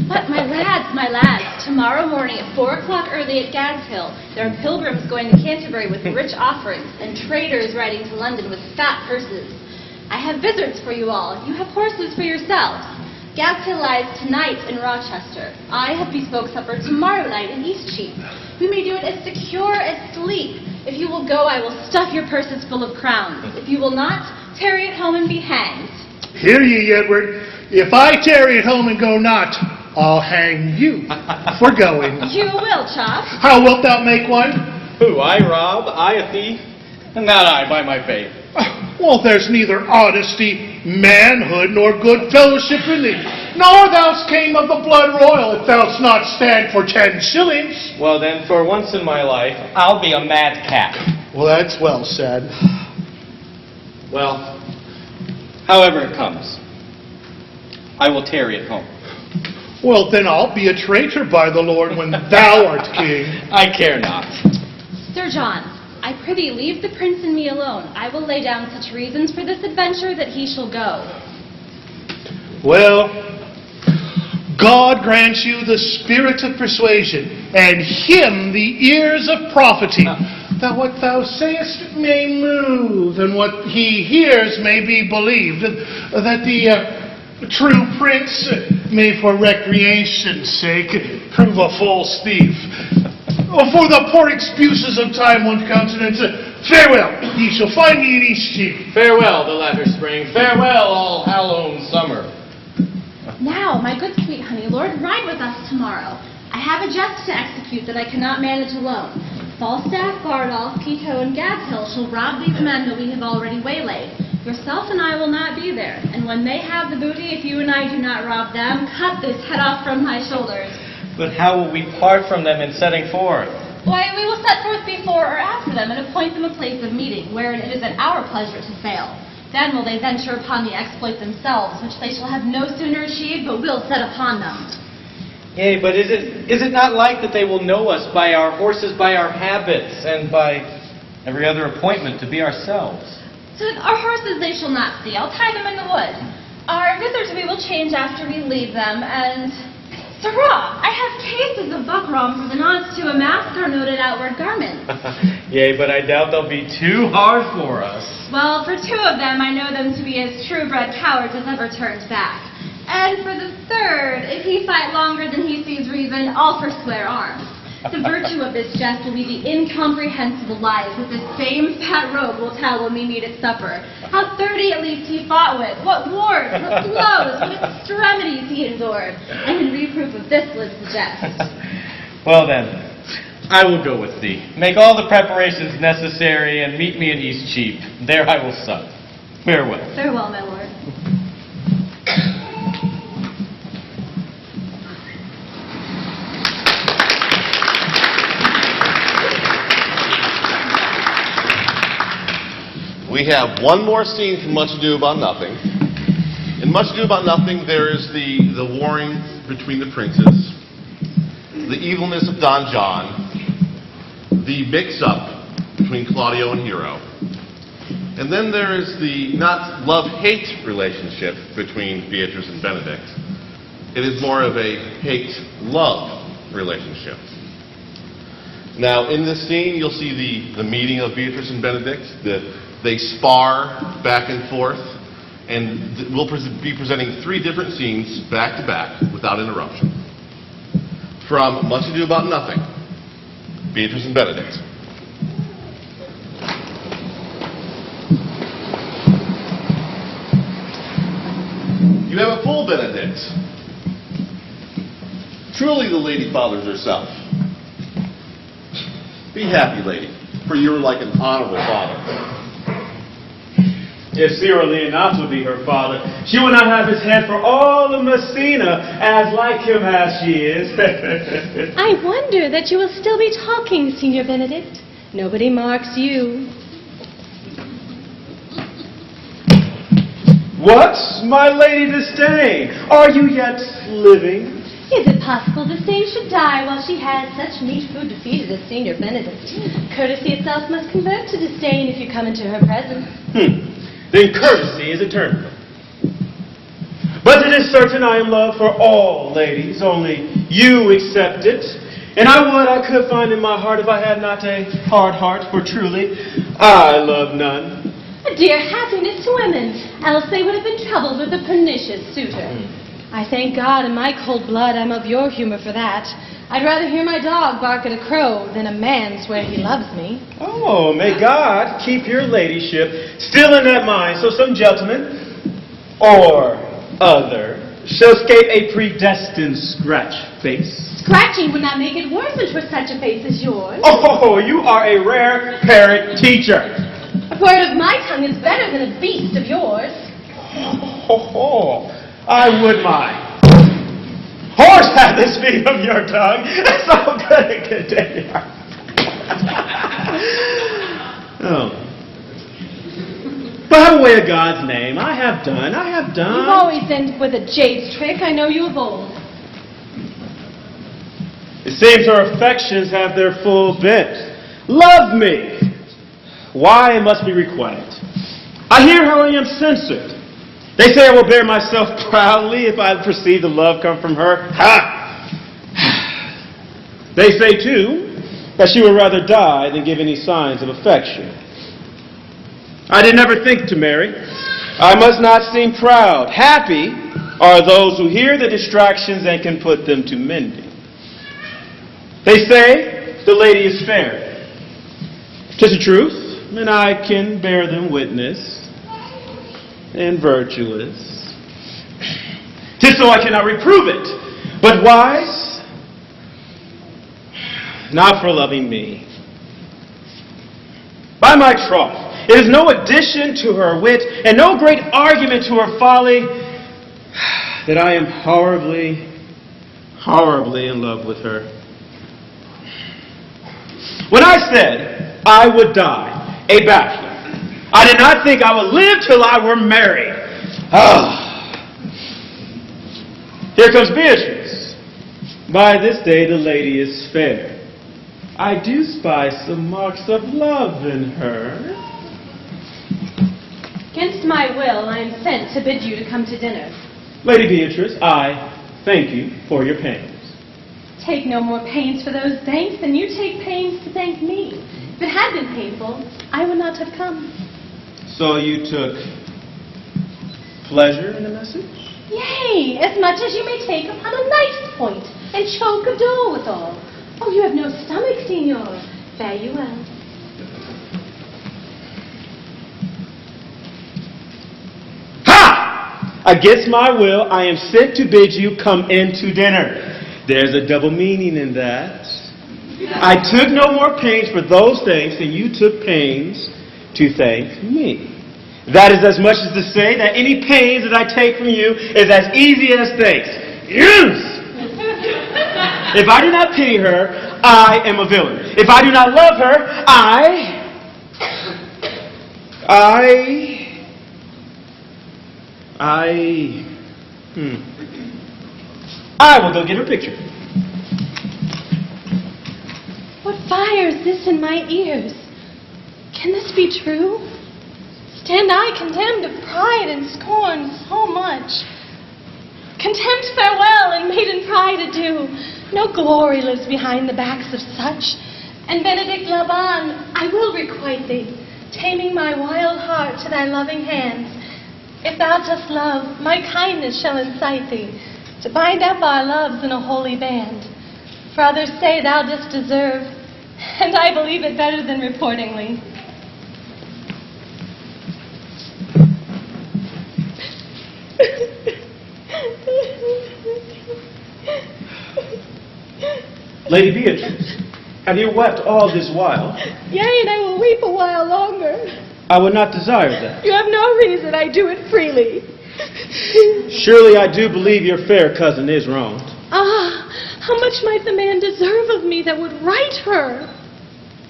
But my lads, tomorrow morning at 4 o'clock early at Gad's Hill, there are pilgrims going to Canterbury with rich offerings, and traders riding to London with fat purses. I have visitors for you all. You have horses for yourselves. Gad's Hill lies tonight in Rochester. I have bespoke supper tomorrow night in Eastcheap. We may do it as secure as sleep. If you will go, I will stuff your purses full of crowns. If you will not, tarry at home and be hanged. Hear ye, Edward. If I tarry at home and go not, I'll hang you for going. You will, Chop. How wilt thou make one? Who, I rob, I a thief? And not I, by my faith. Well, there's neither honesty, manhood, nor good fellowship in thee. Nor thou came of the blood royal, if thou'st not stand for 10 shillings. Well then, for once in my life, I'll be a madcap. Well, that's well said. Well, however it comes, I will tarry at home. Well, then I'll be a traitor by the Lord when thou art king. I care not. Sir John, I prithee leave the prince and me alone. I will lay down such reasons for this adventure that he shall go. Well, God grant you the spirit of persuasion, and him the ears of prophecy, that what thou sayest may move, and what he hears may be believed, that the true prince may for recreation's sake prove a false thief. For the poor excuses of time one countenance, farewell, ye shall find me in Eastcheap. Farewell, the latter spring. Farewell, all hallown summer. Now, my good sweet honey lord, ride with us tomorrow. I have a jest to execute that I cannot manage alone. Falstaff, Bardolph, Peto, and Gadshill shall rob these men that we have already waylaid. Yourself and I will not be there, and when they have the booty, if you and I do not rob them, cut this head off from my shoulders. But how will we part from them in setting forth? Why, we will set forth before or after them, and appoint them a place of meeting, wherein it is at our pleasure to sail. Then will they venture upon the exploit themselves, which they shall have no sooner achieved, but will set upon them. Yea, but is it not like that they will know us by our horses, by our habits, and by every other appointment to be ourselves? So our horses they shall not see. I'll tie them in the wood. Our visitors we will change after we leave them, and... Sirrah, I have cases of buckram for the nods to a mask or noted outward garments. Yea, but I doubt they'll be too hard for us. Well, for 2 of them, I know them to be as true-bred cowards as ever turned back. And for the 3rd, if he fight longer than he sees reason, I'll forswear arms. The virtue of this jest will be the incomprehensible lies that this same fat rogue will tell when we meet at supper. How 30 at least he fought with, what wars, what blows, what extremities he endured. And in reproof of this lives the jest. Well then, I will go with thee. Make all the preparations necessary and meet me in Eastcheap. There I will sup. Farewell. Farewell, my lord. We have one more scene from Much Ado About Nothing. In Much Ado About Nothing, there is the warring between the princes, the evilness of Don John, the mix-up between Claudio and Hero. And then there is the not love-hate relationship between Beatrice and Benedict. It is more of a hate-love relationship. Now, in this scene, you'll see the meeting of Beatrice and Benedict. They spar back and forth, and we'll be presenting 3 different scenes back to back without interruption. From Much Ado About Nothing, Beatrice and Benedict. You have a fool, Benedict. Truly the lady fathers herself. Be happy, lady, for you're like an honorable father. If Sir Leonato be her father, she will not have his head for all of Messina, as like him as she is. I wonder that you will still be talking, Signor Benedict. Nobody marks you. What, my lady Disdain? Are you yet living? Is it possible the same should die while she has such meat food to feed as Signor Benedict? Courtesy itself must convert to disdain if you come into her presence. Then courtesy is eternal. But it is certain I am loved for all ladies, only you accept it. And I could find in my heart if I had not a hard heart, for truly I love none. A dear happiness to women, else they would have been troubled with a pernicious suitor. I thank God in my cold blood I'm of your humor for that. I'd rather hear my dog bark at a crow than a man swear he loves me. Oh, may God keep your ladyship still in that mind, so some gentleman or other shall escape a predestined scratch face. Scratching would not make it worse than for such a face as yours. Oh, you are a rare parrot teacher. A bird of my tongue is better than a beast of yours. I would my horse have the speed of your tongue. That's so good and good day. Oh. But have a way of God's name. I have done. You've always ended with a jade's trick. I know you of old. It seems her affections have their full bent. Love me. Why, it must be requited. I hear how I am censored. They say I will bear myself proudly if I perceive the love come from her. Ha! They say, too, that she would rather die than give any signs of affection. I did never think to marry. I must not seem proud. Happy are those who hear the distractions and can put them to mending. They say the lady is fair. 'Tis the truth, and I can bear them witness, and virtuous. 'Tis so I cannot reprove it, but wise, not for loving me. By my troth, it is no addition to her wit, and no great argument to her folly, that I am horribly, horribly in love with her. When I said I would die a bachelor, I did not think I would live till I were married. Here comes Beatrice. By this day the lady is fair. I do spy some marks of love in her. Against my will, I am sent to bid you to come to dinner. Lady Beatrice, I thank you for your pains. Take no more pains for those thanks than you take pains to thank me. If it had been painful, I would not have come. So you took pleasure in the message? Yea, as much as you may take upon a knife's point, and choke a dole withal. Oh, you have no stomach, Signor. Fare you well. Ha! Against my will, I am sent to bid you come in to dinner. There's a double meaning in that. I took no more pains for those things than you took pains to thank me. That is as much as to say that any pains that I take from you is as easy as thanks. Yes! If I do not pity her, I am a villain. If I do not love her, I will go get her picture. What fire is this in my ears? Can this be true? Stand I condemned of pride and scorn so much? Contempt farewell and maiden pride adieu. No glory lives behind the backs of such. And Benedict Laban, I will requite thee, taming my wild heart to thy loving hands. If thou dost love, my kindness shall incite thee to bind up our loves in a holy band. For others say thou dost deserve, and I believe it better than reportingly. Lady Beatrice, have you wept all this while? Yea, and I will weep a while longer. I would not desire that. You have no reason, I do it freely. Surely I do believe your fair cousin is wronged. Ah, how much might the man deserve of me that would right her?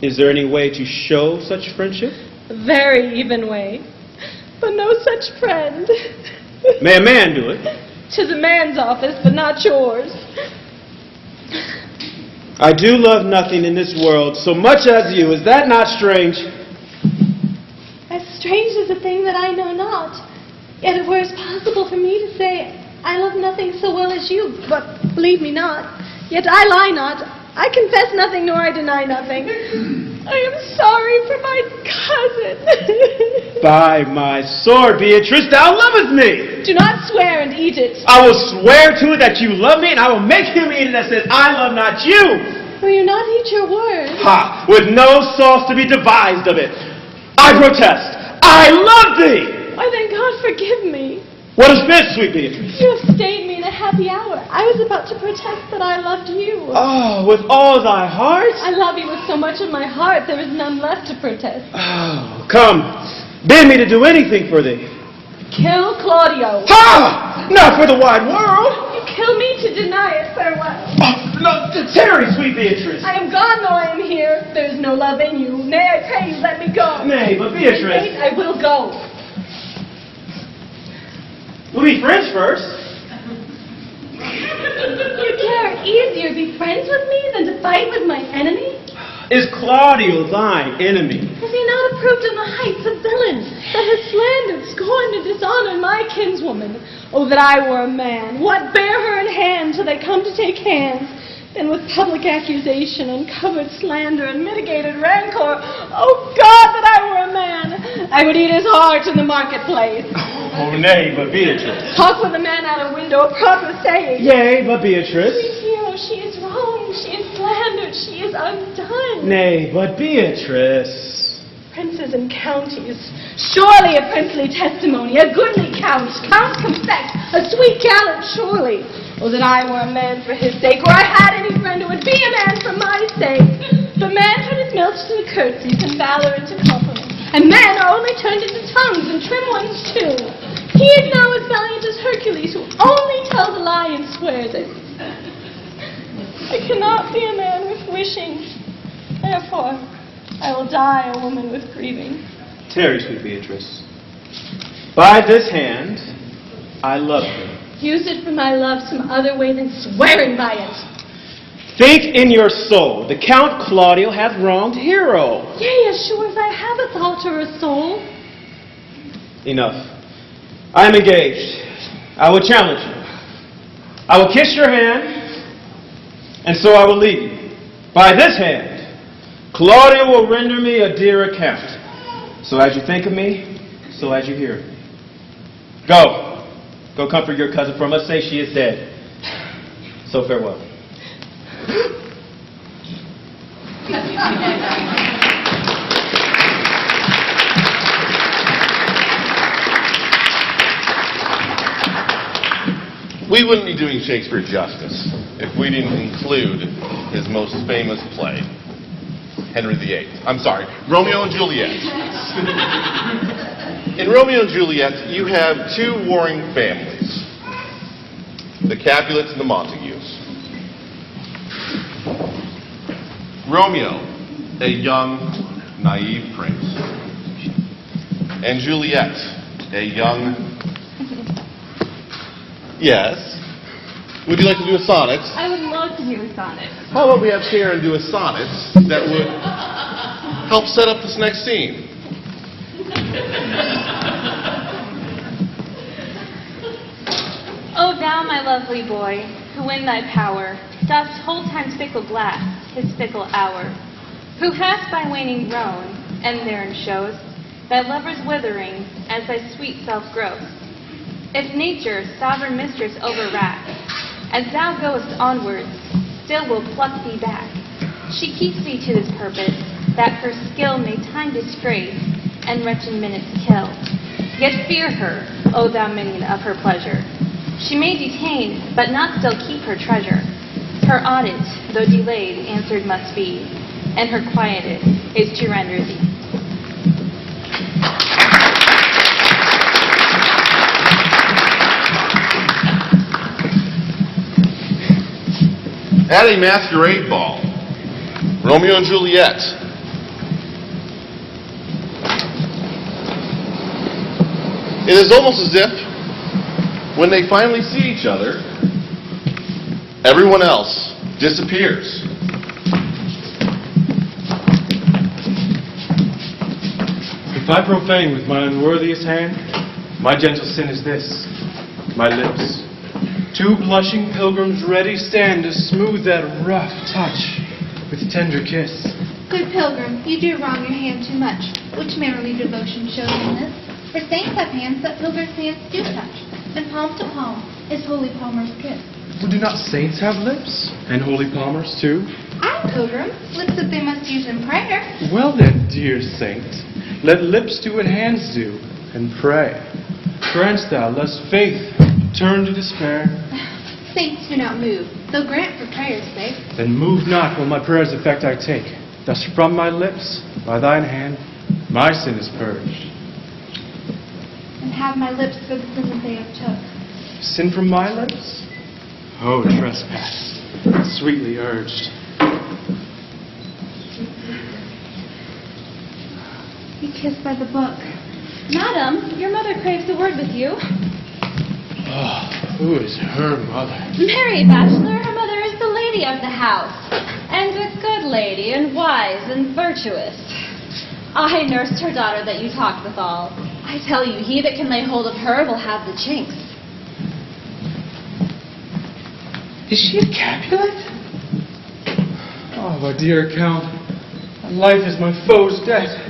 Is there any way to show such friendship? A very even way, but no such friend. May a man do it? 'Tis a man's office, but not yours. I do love nothing in this world so much as you. Is that not strange? As strange as a thing that I know not. Yet it were possible for me to say, I love nothing so well as you, but believe me not. Yet I lie not. I confess nothing, nor I deny nothing. I am sorry for my cousin. By my sword, Beatrice, thou lovest me. Do not swear and eat it. I will swear to it that you love me, and I will make him eat it that says, I love not you. Will you not eat your word? Ha! With no sauce to be devised of it. I protest. I love thee. Why then, God forgive me. What is this, sweet Beatrice? You have stayed me in a happy hour. I was about to protest that I loved you. Oh, with all thy heart? I love you with so much of my heart, there is none left to protest. Oh, come. Bid me to do anything for thee. Kill Claudio. Ha! Not for the wide world. You kill me to deny it. Farewell. Oh, no, tarry, sweet Beatrice. I am gone though I am here. There is no love in you. Nay, I pray you let me go. Nay, but Beatrice. Wait, I will go. We'll be friends first. You dare easier be friends with me than to fight with my enemy? Is Claudio thine enemy? Has he not approved of the heights of villain that has slandered, scorned, and dishonored my kinswoman? Oh, that I were a man! What bear her in hand till they come to take hands? Then with public accusation, uncovered slander, and mitigated rancor, oh God, that I were a man! I would eat his heart in the marketplace. Oh, nay, but Beatrice. Talk with a man out of window, a proper saying. Yea, but Beatrice. Sweet hero, she is wronged, she is slandered, she is undone. Nay, but Beatrice. Princes and counties, surely a princely testimony, a goodly count confess, a sweet gallant surely. Oh, that I were a man for his sake, or I had any friend who would be a man for my sake. But manhood is melted into curtsies, and valor into compliments. And men are only turned into tongues, and trim ones too. He is now as valiant as Hercules, who only tells a lie and swears it. I cannot be a man with wishing. Therefore, I will die a woman with grieving. Tarry, sweet Beatrice. By this hand, I love thee. Use it for my love some other way than swearing by it. Think in your soul, the Count Claudio hath wronged Hero. Yea, as sure as I have a thought or a soul. Enough. I am engaged. I will challenge you. I will kiss your hand, and so I will leave you. By this hand, Claudio will render me a dear account. So as you think of me, so as you hear of me. Go. Go comfort your cousin, for I must say she is dead. So farewell. We wouldn't be doing Shakespeare justice if we didn't include his most famous play, Henry VIII. I'm sorry, Romeo and Juliet. In Romeo and Juliet, you have two warring families, the Capulets and the Montagues. Romeo, a young, naive prince, and Juliet, a young... Yes? Would you like to do a sonnet? I would love to do a sonnet. How about we have Karen do a sonnet that would help set up this next scene? O thou, my lovely boy, who in thy power dost hold time's fickle glass, his fickle hour, who hast by waning grown, and therein shows thy lover's withering as thy sweet self grows. If nature, sovereign mistress, overrack, as thou goest onwards, still will pluck thee back. She keeps thee to this purpose, that her skill may time disgrace, and wretched minutes kill. Yet fear her, O thou minion of her pleasure. She may detain, but not still keep her treasure. Her audit, though delayed, answered must be, and her quieted is to render thee. At a masquerade ball, Romeo and Juliet. It is almost as if, when they finally see each other, everyone else disappears. If I profane with my unworthiest hand, my gentle sin is this, my lips 2 blushing pilgrims ready stand to smooth that rough touch with tender kiss. Good pilgrim, you do wrong your hand too much. Which mannerly devotion shows in this? For saints have hands that pilgrims' hands do touch, and palm to palm is holy palmer's kiss. Well, do not saints have lips? And holy palmers too? Aye, pilgrim, lips that they must use in prayer. Well then, dear saint, let lips do what hands do, and pray. Grant thou, lest faith turn to despair. Saints do not move, though grant for prayer's sake. Then move not while my prayer's effect I take. Thus from my lips, by thine hand, my sin is purged. And have my lips for the sin that they have took. Sin from my lips? Oh, trespass, sweetly urged. Be kissed by the book. Madam, your mother craves a word with you. Oh, who is her mother? Marry, bachelor, her mother is the lady of the house, and a good lady, and wise and virtuous. I nursed her daughter that you talked withal. I tell you, he that can lay hold of her will have the chinks. Is she a Capulet? Oh, my dear Count, my life is my foe's debt.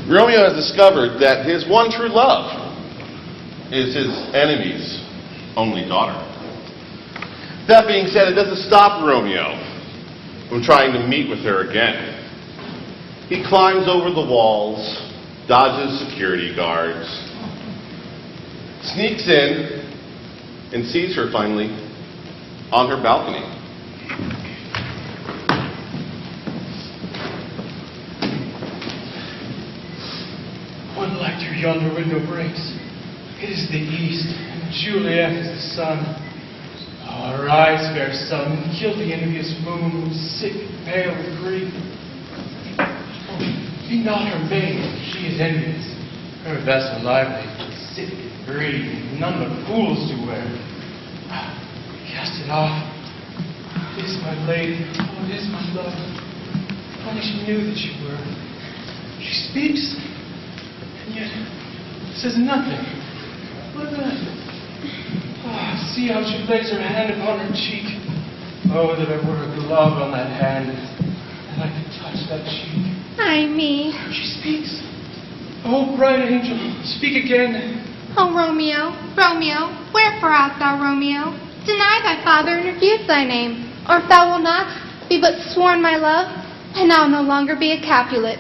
Romeo has discovered that his one true love is his enemy's only daughter. That being said, it doesn't stop Romeo from trying to meet with her again. He climbs over the walls, dodges security guards, sneaks in, and sees her finally on her balcony. One light through yonder window breaks. It is the east, and Juliet is the sun. Oh, arise, fair sun, and kill the envious moon, who's sick and pale with grief. Oh, be not her maid, she is envious. Her vessel lively, sick and greedy, none but fools do wear. Cast it off. It is my lady, oh, it is my love. If only she knew that you were. She speaks. Yet, says nothing. What then? Oh, see how she lays her hand upon her cheek. Oh, that I were a glove on that hand, and I could touch that cheek. Ay me. She speaks. Oh, bright angel, speak again. Oh, Romeo, Romeo, wherefore art thou, Romeo? Deny thy father and refuse thy name. Or if thou wilt not, be but sworn my love, and now no longer be a Capulet.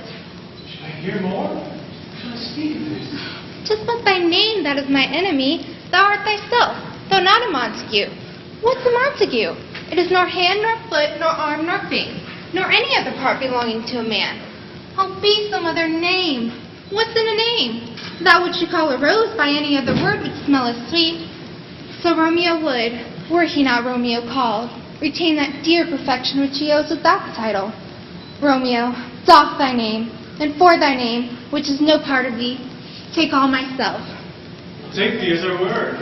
Should I hear more? Speak of this. 'Tis but thy name that is my enemy. Thou art thyself, though not a Montague. What's a Montague? It is nor hand, nor foot, nor arm, nor face, nor any other part belonging to a man. Oh, be some other name. What's in a name? That which you call a rose by any other word would smell as sweet. So Romeo would, were he not Romeo called, retain that dear perfection which he owes without the title. Romeo, doff thy name, and for thy name, which is no part of thee, take all myself. Take thee as our word.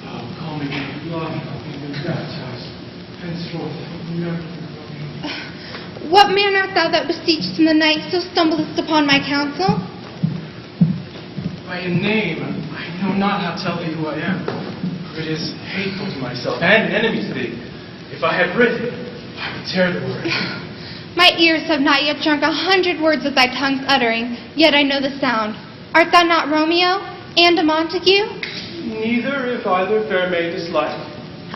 Oh, call me love, and be baptized. Henceforth, never Romeo. What man art thou that beseechest in the night, so stumblest upon my counsel? By a name, I know not how to tell thee who I am. For it is hateful to myself and enemy to thee. If I had written, I would tear the word. My ears have not yet drunk 100 words of thy tongue's uttering, yet I know the sound. Art thou not Romeo, and a Montague? Neither, if either fair maid dislike.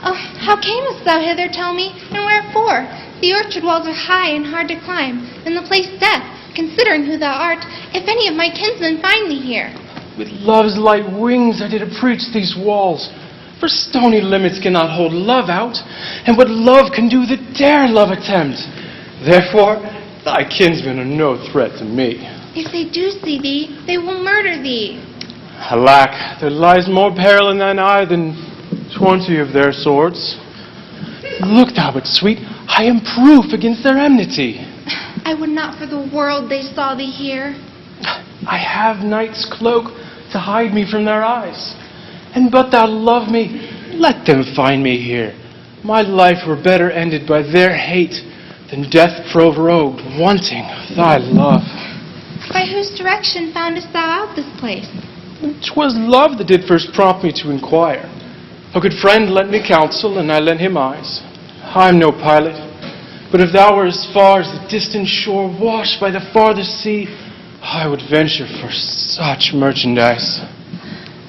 Oh, how camest thou hither, tell me, and wherefore? The orchard walls are high and hard to climb, and the place death, considering who thou art, if any of my kinsmen find thee here. With love's light wings I did approach these walls. For stony limits cannot hold love out, and what love can do that dare love attempt. Therefore, thy kinsmen are no threat to me. If they do see thee, they will murder thee. Alack, there lies more peril in thine eye than 20 of their swords. Look thou but, sweet, I am proof against their enmity. I would not for the world they saw thee here. I have night's cloak to hide me from their eyes. And but thou love me, let them find me here. My life were better ended by their hate than death prorogued, wanting thy love. By whose direction foundest thou out this place? 'Twas love that did first prompt me to inquire. A good friend lent me counsel, and I lent him eyes. I'm no pilot, but if thou were as far as the distant shore, washed by the farthest sea, I would venture for such merchandise.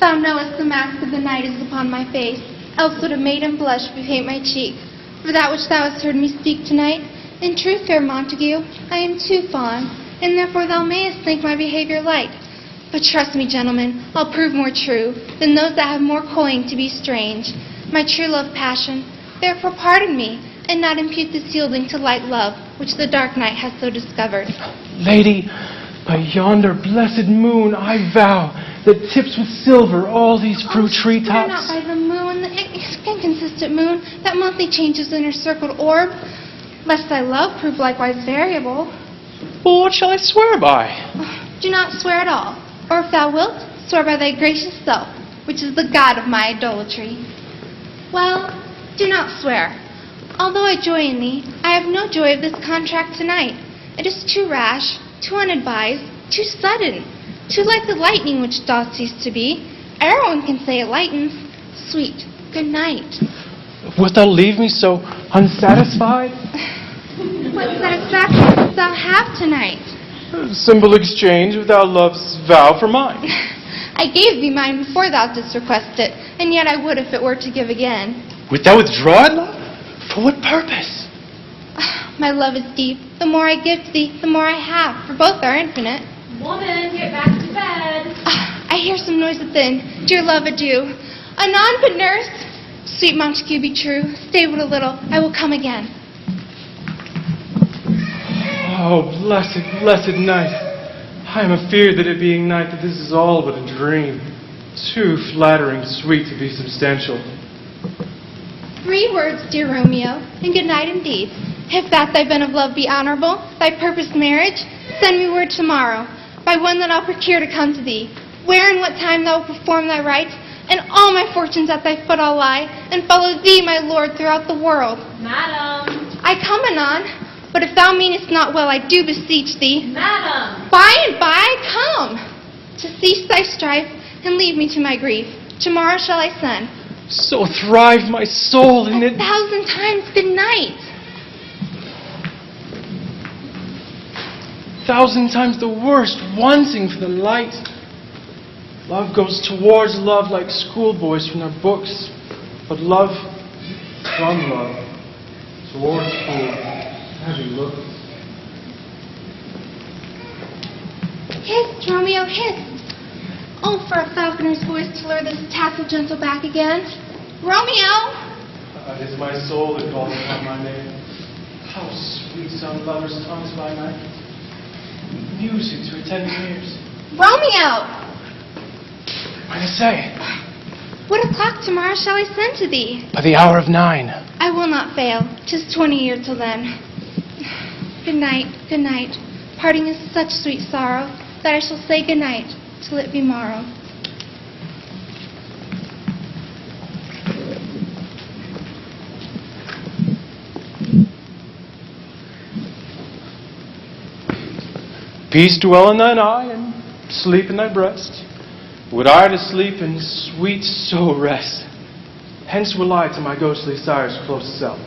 Thou knowest the mask of the night is upon my face, else would a maiden blush bepaint my cheek. For that which thou hast heard me speak tonight, in truth, fair Montague, I am too fond, and therefore thou mayest think my behavior light. But trust me, gentlemen, I'll prove more true than those that have more coin to be strange. My true love passion, therefore pardon me, and not impute this yielding to light love, which the dark night has so discovered. Lady, by yonder blessed moon, I vow that tips with silver all these fruit Swear not treetops. by the moon, the inconsistent moon, that monthly changes in her circled orb, lest thy love prove likewise variable. Well, what shall I swear by? Do not swear at all, or if thou wilt, swear by thy gracious self, which is the god of my idolatry. Well, do not swear. Although I joy in thee, I have no joy of this contract tonight. It is too rash, too unadvised, too sudden, too like the lightning which doth cease to be. Everyone can say it lightens. Sweet, good night. Wilt thou leave me so unsatisfied? What satisfaction dost thou have tonight? Simple exchange of thou love's vow for mine. I gave thee mine before thou didst request it, and yet I would if it were to give again. Wilt thou withdraw it, love? For what purpose? My love is deep. The more I give to thee, the more I have, for both are infinite. Woman, get back to bed. I hear some noise within. Dear love, adieu. Anon, but nurse. Sweet Montague, be true. Stay but a little. I will come again. Oh, blessed, blessed night. I am afeard that it being night, that this is all but a dream. Too flattering sweet to be substantial. 3 words, dear Romeo, and good night indeed. If that thy bent of love be honorable, thy purposed marriage, send me word tomorrow, by one that I'll procure to come to thee, where and what time thou wilt perform thy rites, and all my fortunes at thy foot I'll lie, and follow thee, my lord, throughout the world. Madam. I come anon, but if thou meanest not well, I do beseech thee. Madam. By and by I come, to cease thy strife, and leave me to my grief. Tomorrow shall I send. So thrive my soul in it. 1,000 times good night. 1,000 times the worst, wanting for the light. Love goes towards love like schoolboys from their books, but love from love towards fool, heavy looks. Hist, Romeo, hist! Oh, for a falconer's voice to lure this tassel gentle back again. Romeo! It is my soul that calls upon my name. How sweet some lovers' tongues by night. Music to attending ears. Romeo! What do you say? What o'clock tomorrow shall I send to thee? By the hour of 9. I will not fail. 'Tis 20 years till then. Good night, good night. Parting is such sweet sorrow that I shall say good night till it be morrow. Peace dwell in thine eye, and sleep in thy breast. Would I to sleep in sweet soul rest. Hence will I to my ghostly sire's close self.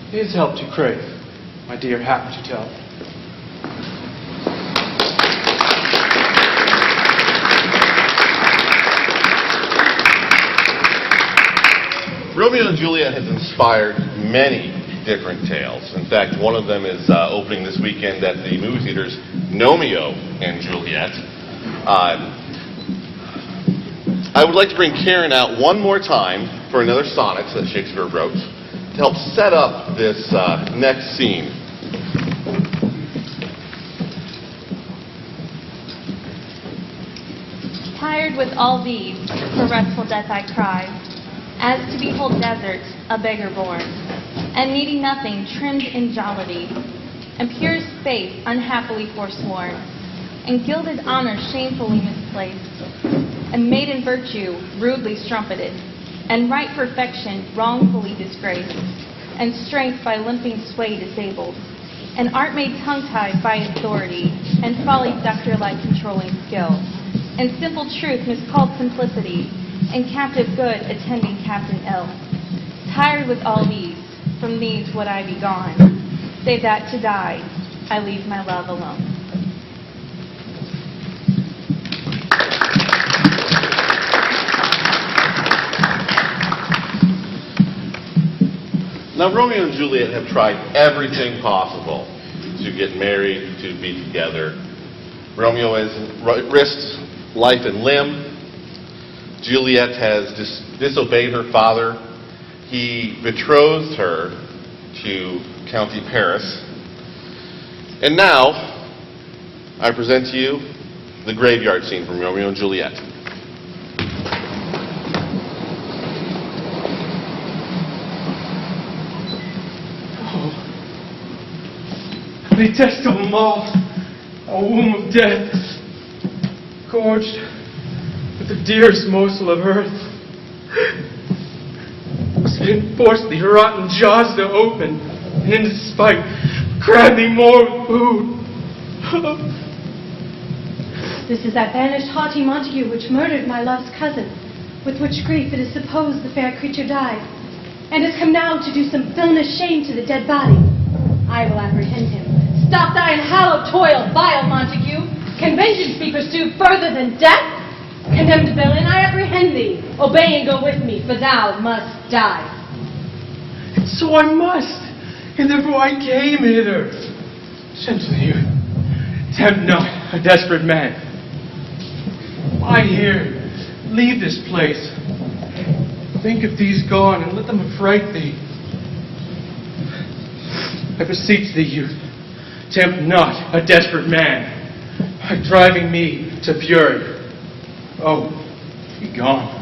His help to crave, my dear hap to tell. Romeo and Juliet has inspired many different tales. In fact, one of them is opening this weekend at the movie theaters, Romeo and Juliet. I would like to bring Karen out one more time for another sonnet that Shakespeare wrote to help set up this next scene. Tired with all these, for restful death I cry, as to behold desert, a beggar born, and needing nothing, trimmed in jollity, and pure space unhappily forsworn, and gilded honor shamefully misplaced, and maiden virtue rudely strumpeted, and right perfection wrongfully disgraced, and strength by limping sway disabled, and art made tongue-tied by authority, and folly doctor-like controlling skill, and simple truth miscalled simplicity, and captive good attending captain ill. Tired with all these, from these would I be gone, save that to die, I leave my love alone. Now, Romeo and Juliet have tried everything possible to get married, to be together. Romeo has risked life and limb. Juliet has disobeyed her father. He betrothed her to County Paris. And now, I present to you the graveyard scene from Romeo and Juliet. They test them all, a womb of death, gorged with the dearest morsel of earth. Must force the rotten jaws to open, and in despite, grab me more food. This is that banished haughty Montague which murdered my love's cousin, with which grief it is supposed the fair creature died, and has come now to do some villainous shame to the dead body. I will apprehend him. Stop thy unhallowed toil, vile Montague. Can vengeance be pursued further than death? Condemned villain, I apprehend thee. Obey and go with me, for thou must die. And so I must, and therefore I came hither. Gentle youth, tempt not a desperate man. I here, leave this place. Think of these gone, and let them affright thee. I beseech thee, youth, tempt not a desperate man by driving me to fury. Oh, be gone.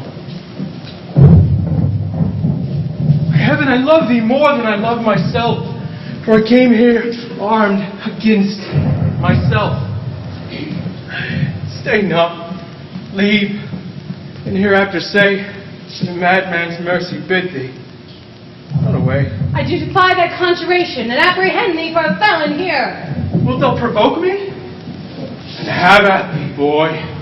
Heaven, I love thee more than I love myself, for I came here armed against myself. Stay not, leave, and hereafter say, in a madman's mercy bid thee. Run away. I do defy thy conjuration and apprehend thee for a felon here. Wilt thou provoke me? And have at thee, boy.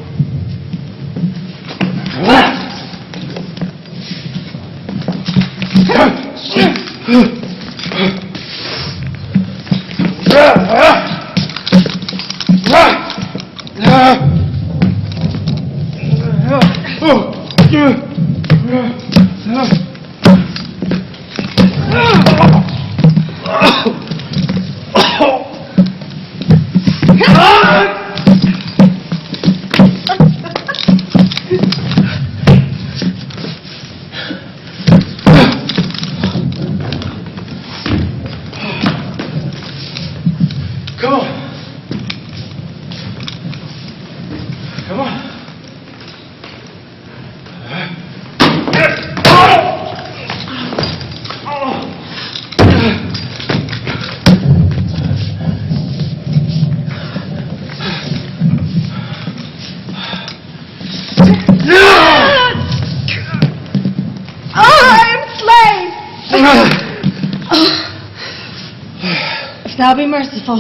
If thou be merciful,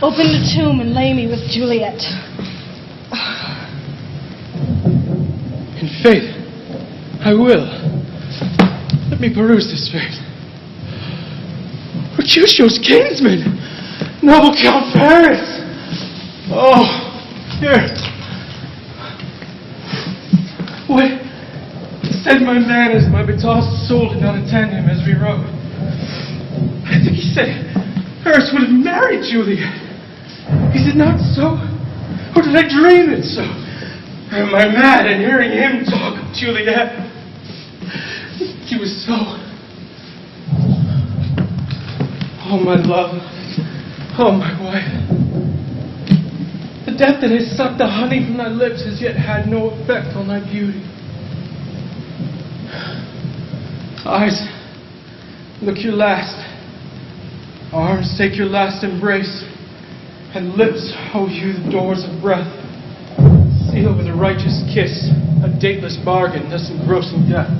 open the tomb and lay me with Juliet. In faith, I will. Let me peruse this fate. Mercutio's kinsman, noble Count Paris. Oh, here. What said my man as my betossed soul did not attend him as we rode? I think he said Paris would have married Juliet. Is it not so? Or did I dream it so? Or am I mad in hearing him talk of Juliet? He was so. Oh, my love. Oh, my wife. The death that has sucked the honey from thy lips has yet had no effect on thy beauty. Eyes, look your last. Arms, take your last embrace. And lips, hold you the doors of breath. Seal with a righteous kiss, a dateless bargain, thus engrossing death.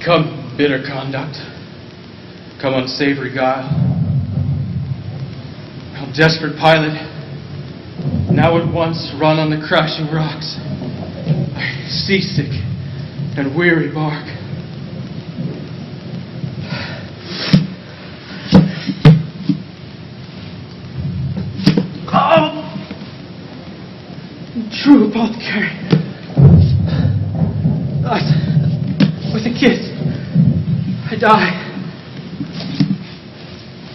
Come bitter conduct, come unsavory guile. How desperate pilot, now at once run on the crashing rocks, seasick and weary bark. Oh! True apothecary. Thus, with a kiss, I die.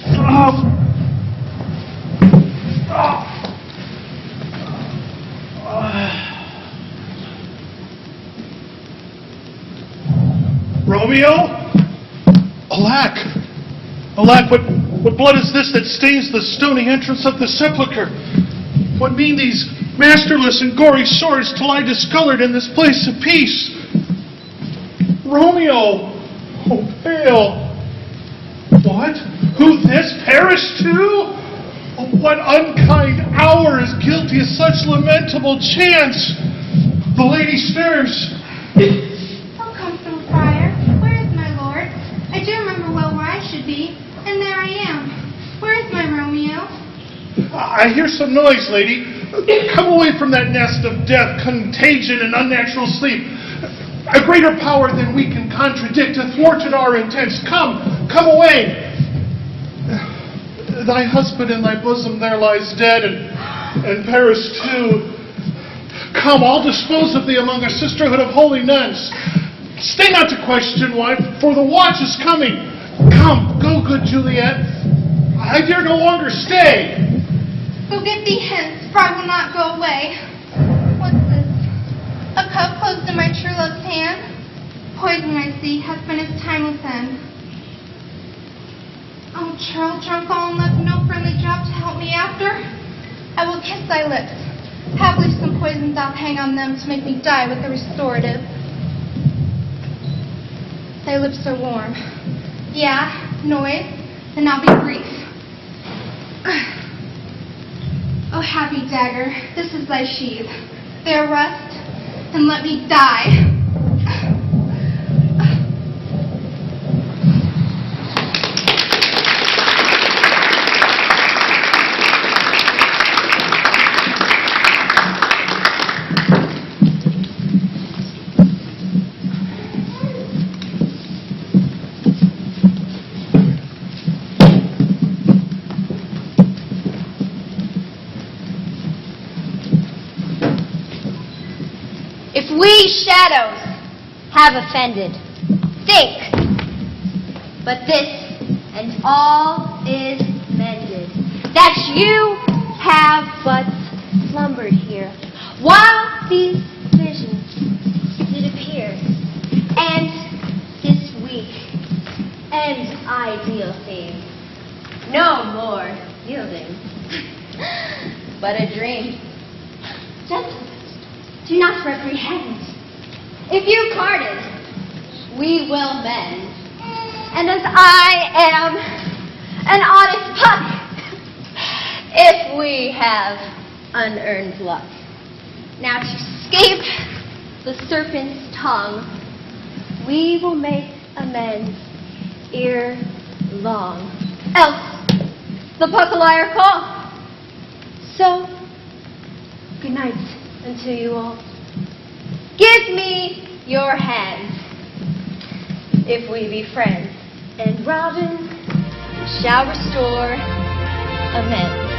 Oh! Oh! Romeo? Alack! Alack, what blood is this that stains the stony entrance of the sepulchre? What mean these masterless and gory swords till I discolored in this place of peace? Romeo! Oh, pale! What? Who, this? Perish too? Oh, what unkind hour is guilty of such lamentable chance? The lady stirs. Oh, comfortable friar, where is my lord? I do remember well where I should be, and there I am. Where is my Romeo? I hear some noise, lady. Come away from that nest of death, contagion, and unnatural sleep. A greater power than we can contradict hath thwarted our intents. Come away. Thy husband in thy bosom there lies dead, and perished too. Come, I'll dispose of thee among a sisterhood of holy nuns. Stay not to question, wife, for the watch is coming. Come, go, good Juliet. I dare no longer stay. Go get thee hence, for I will not go away. What's this? A cup closed in my true love's hand? Poison, I see, has been its timeless end. Oh, churl, drunk all in love, no friendly drop to help me after? I will kiss thy lips. Haply some poison doth hang on them to make me die with a restorative. Thy lips are warm. Yeah, noise, then I'll be brief. Oh, happy dagger, this is thy sheath. There rest, and let me die. If we shadows have offended, think, but this and all is mended, that you have but slumbered here, while these visions did appear, and this weak and ideal theme, no more yielding, but a dream. Gentlemen, do not reprehend. If you parted, we will mend. And as I am an honest puck, if we have unearned luck, now to escape the serpent's tongue, we will make amends ere long. Else, the puck a liar call. So, good night unto you all. Give me your hand, if we be friends, and Robin shall restore amends.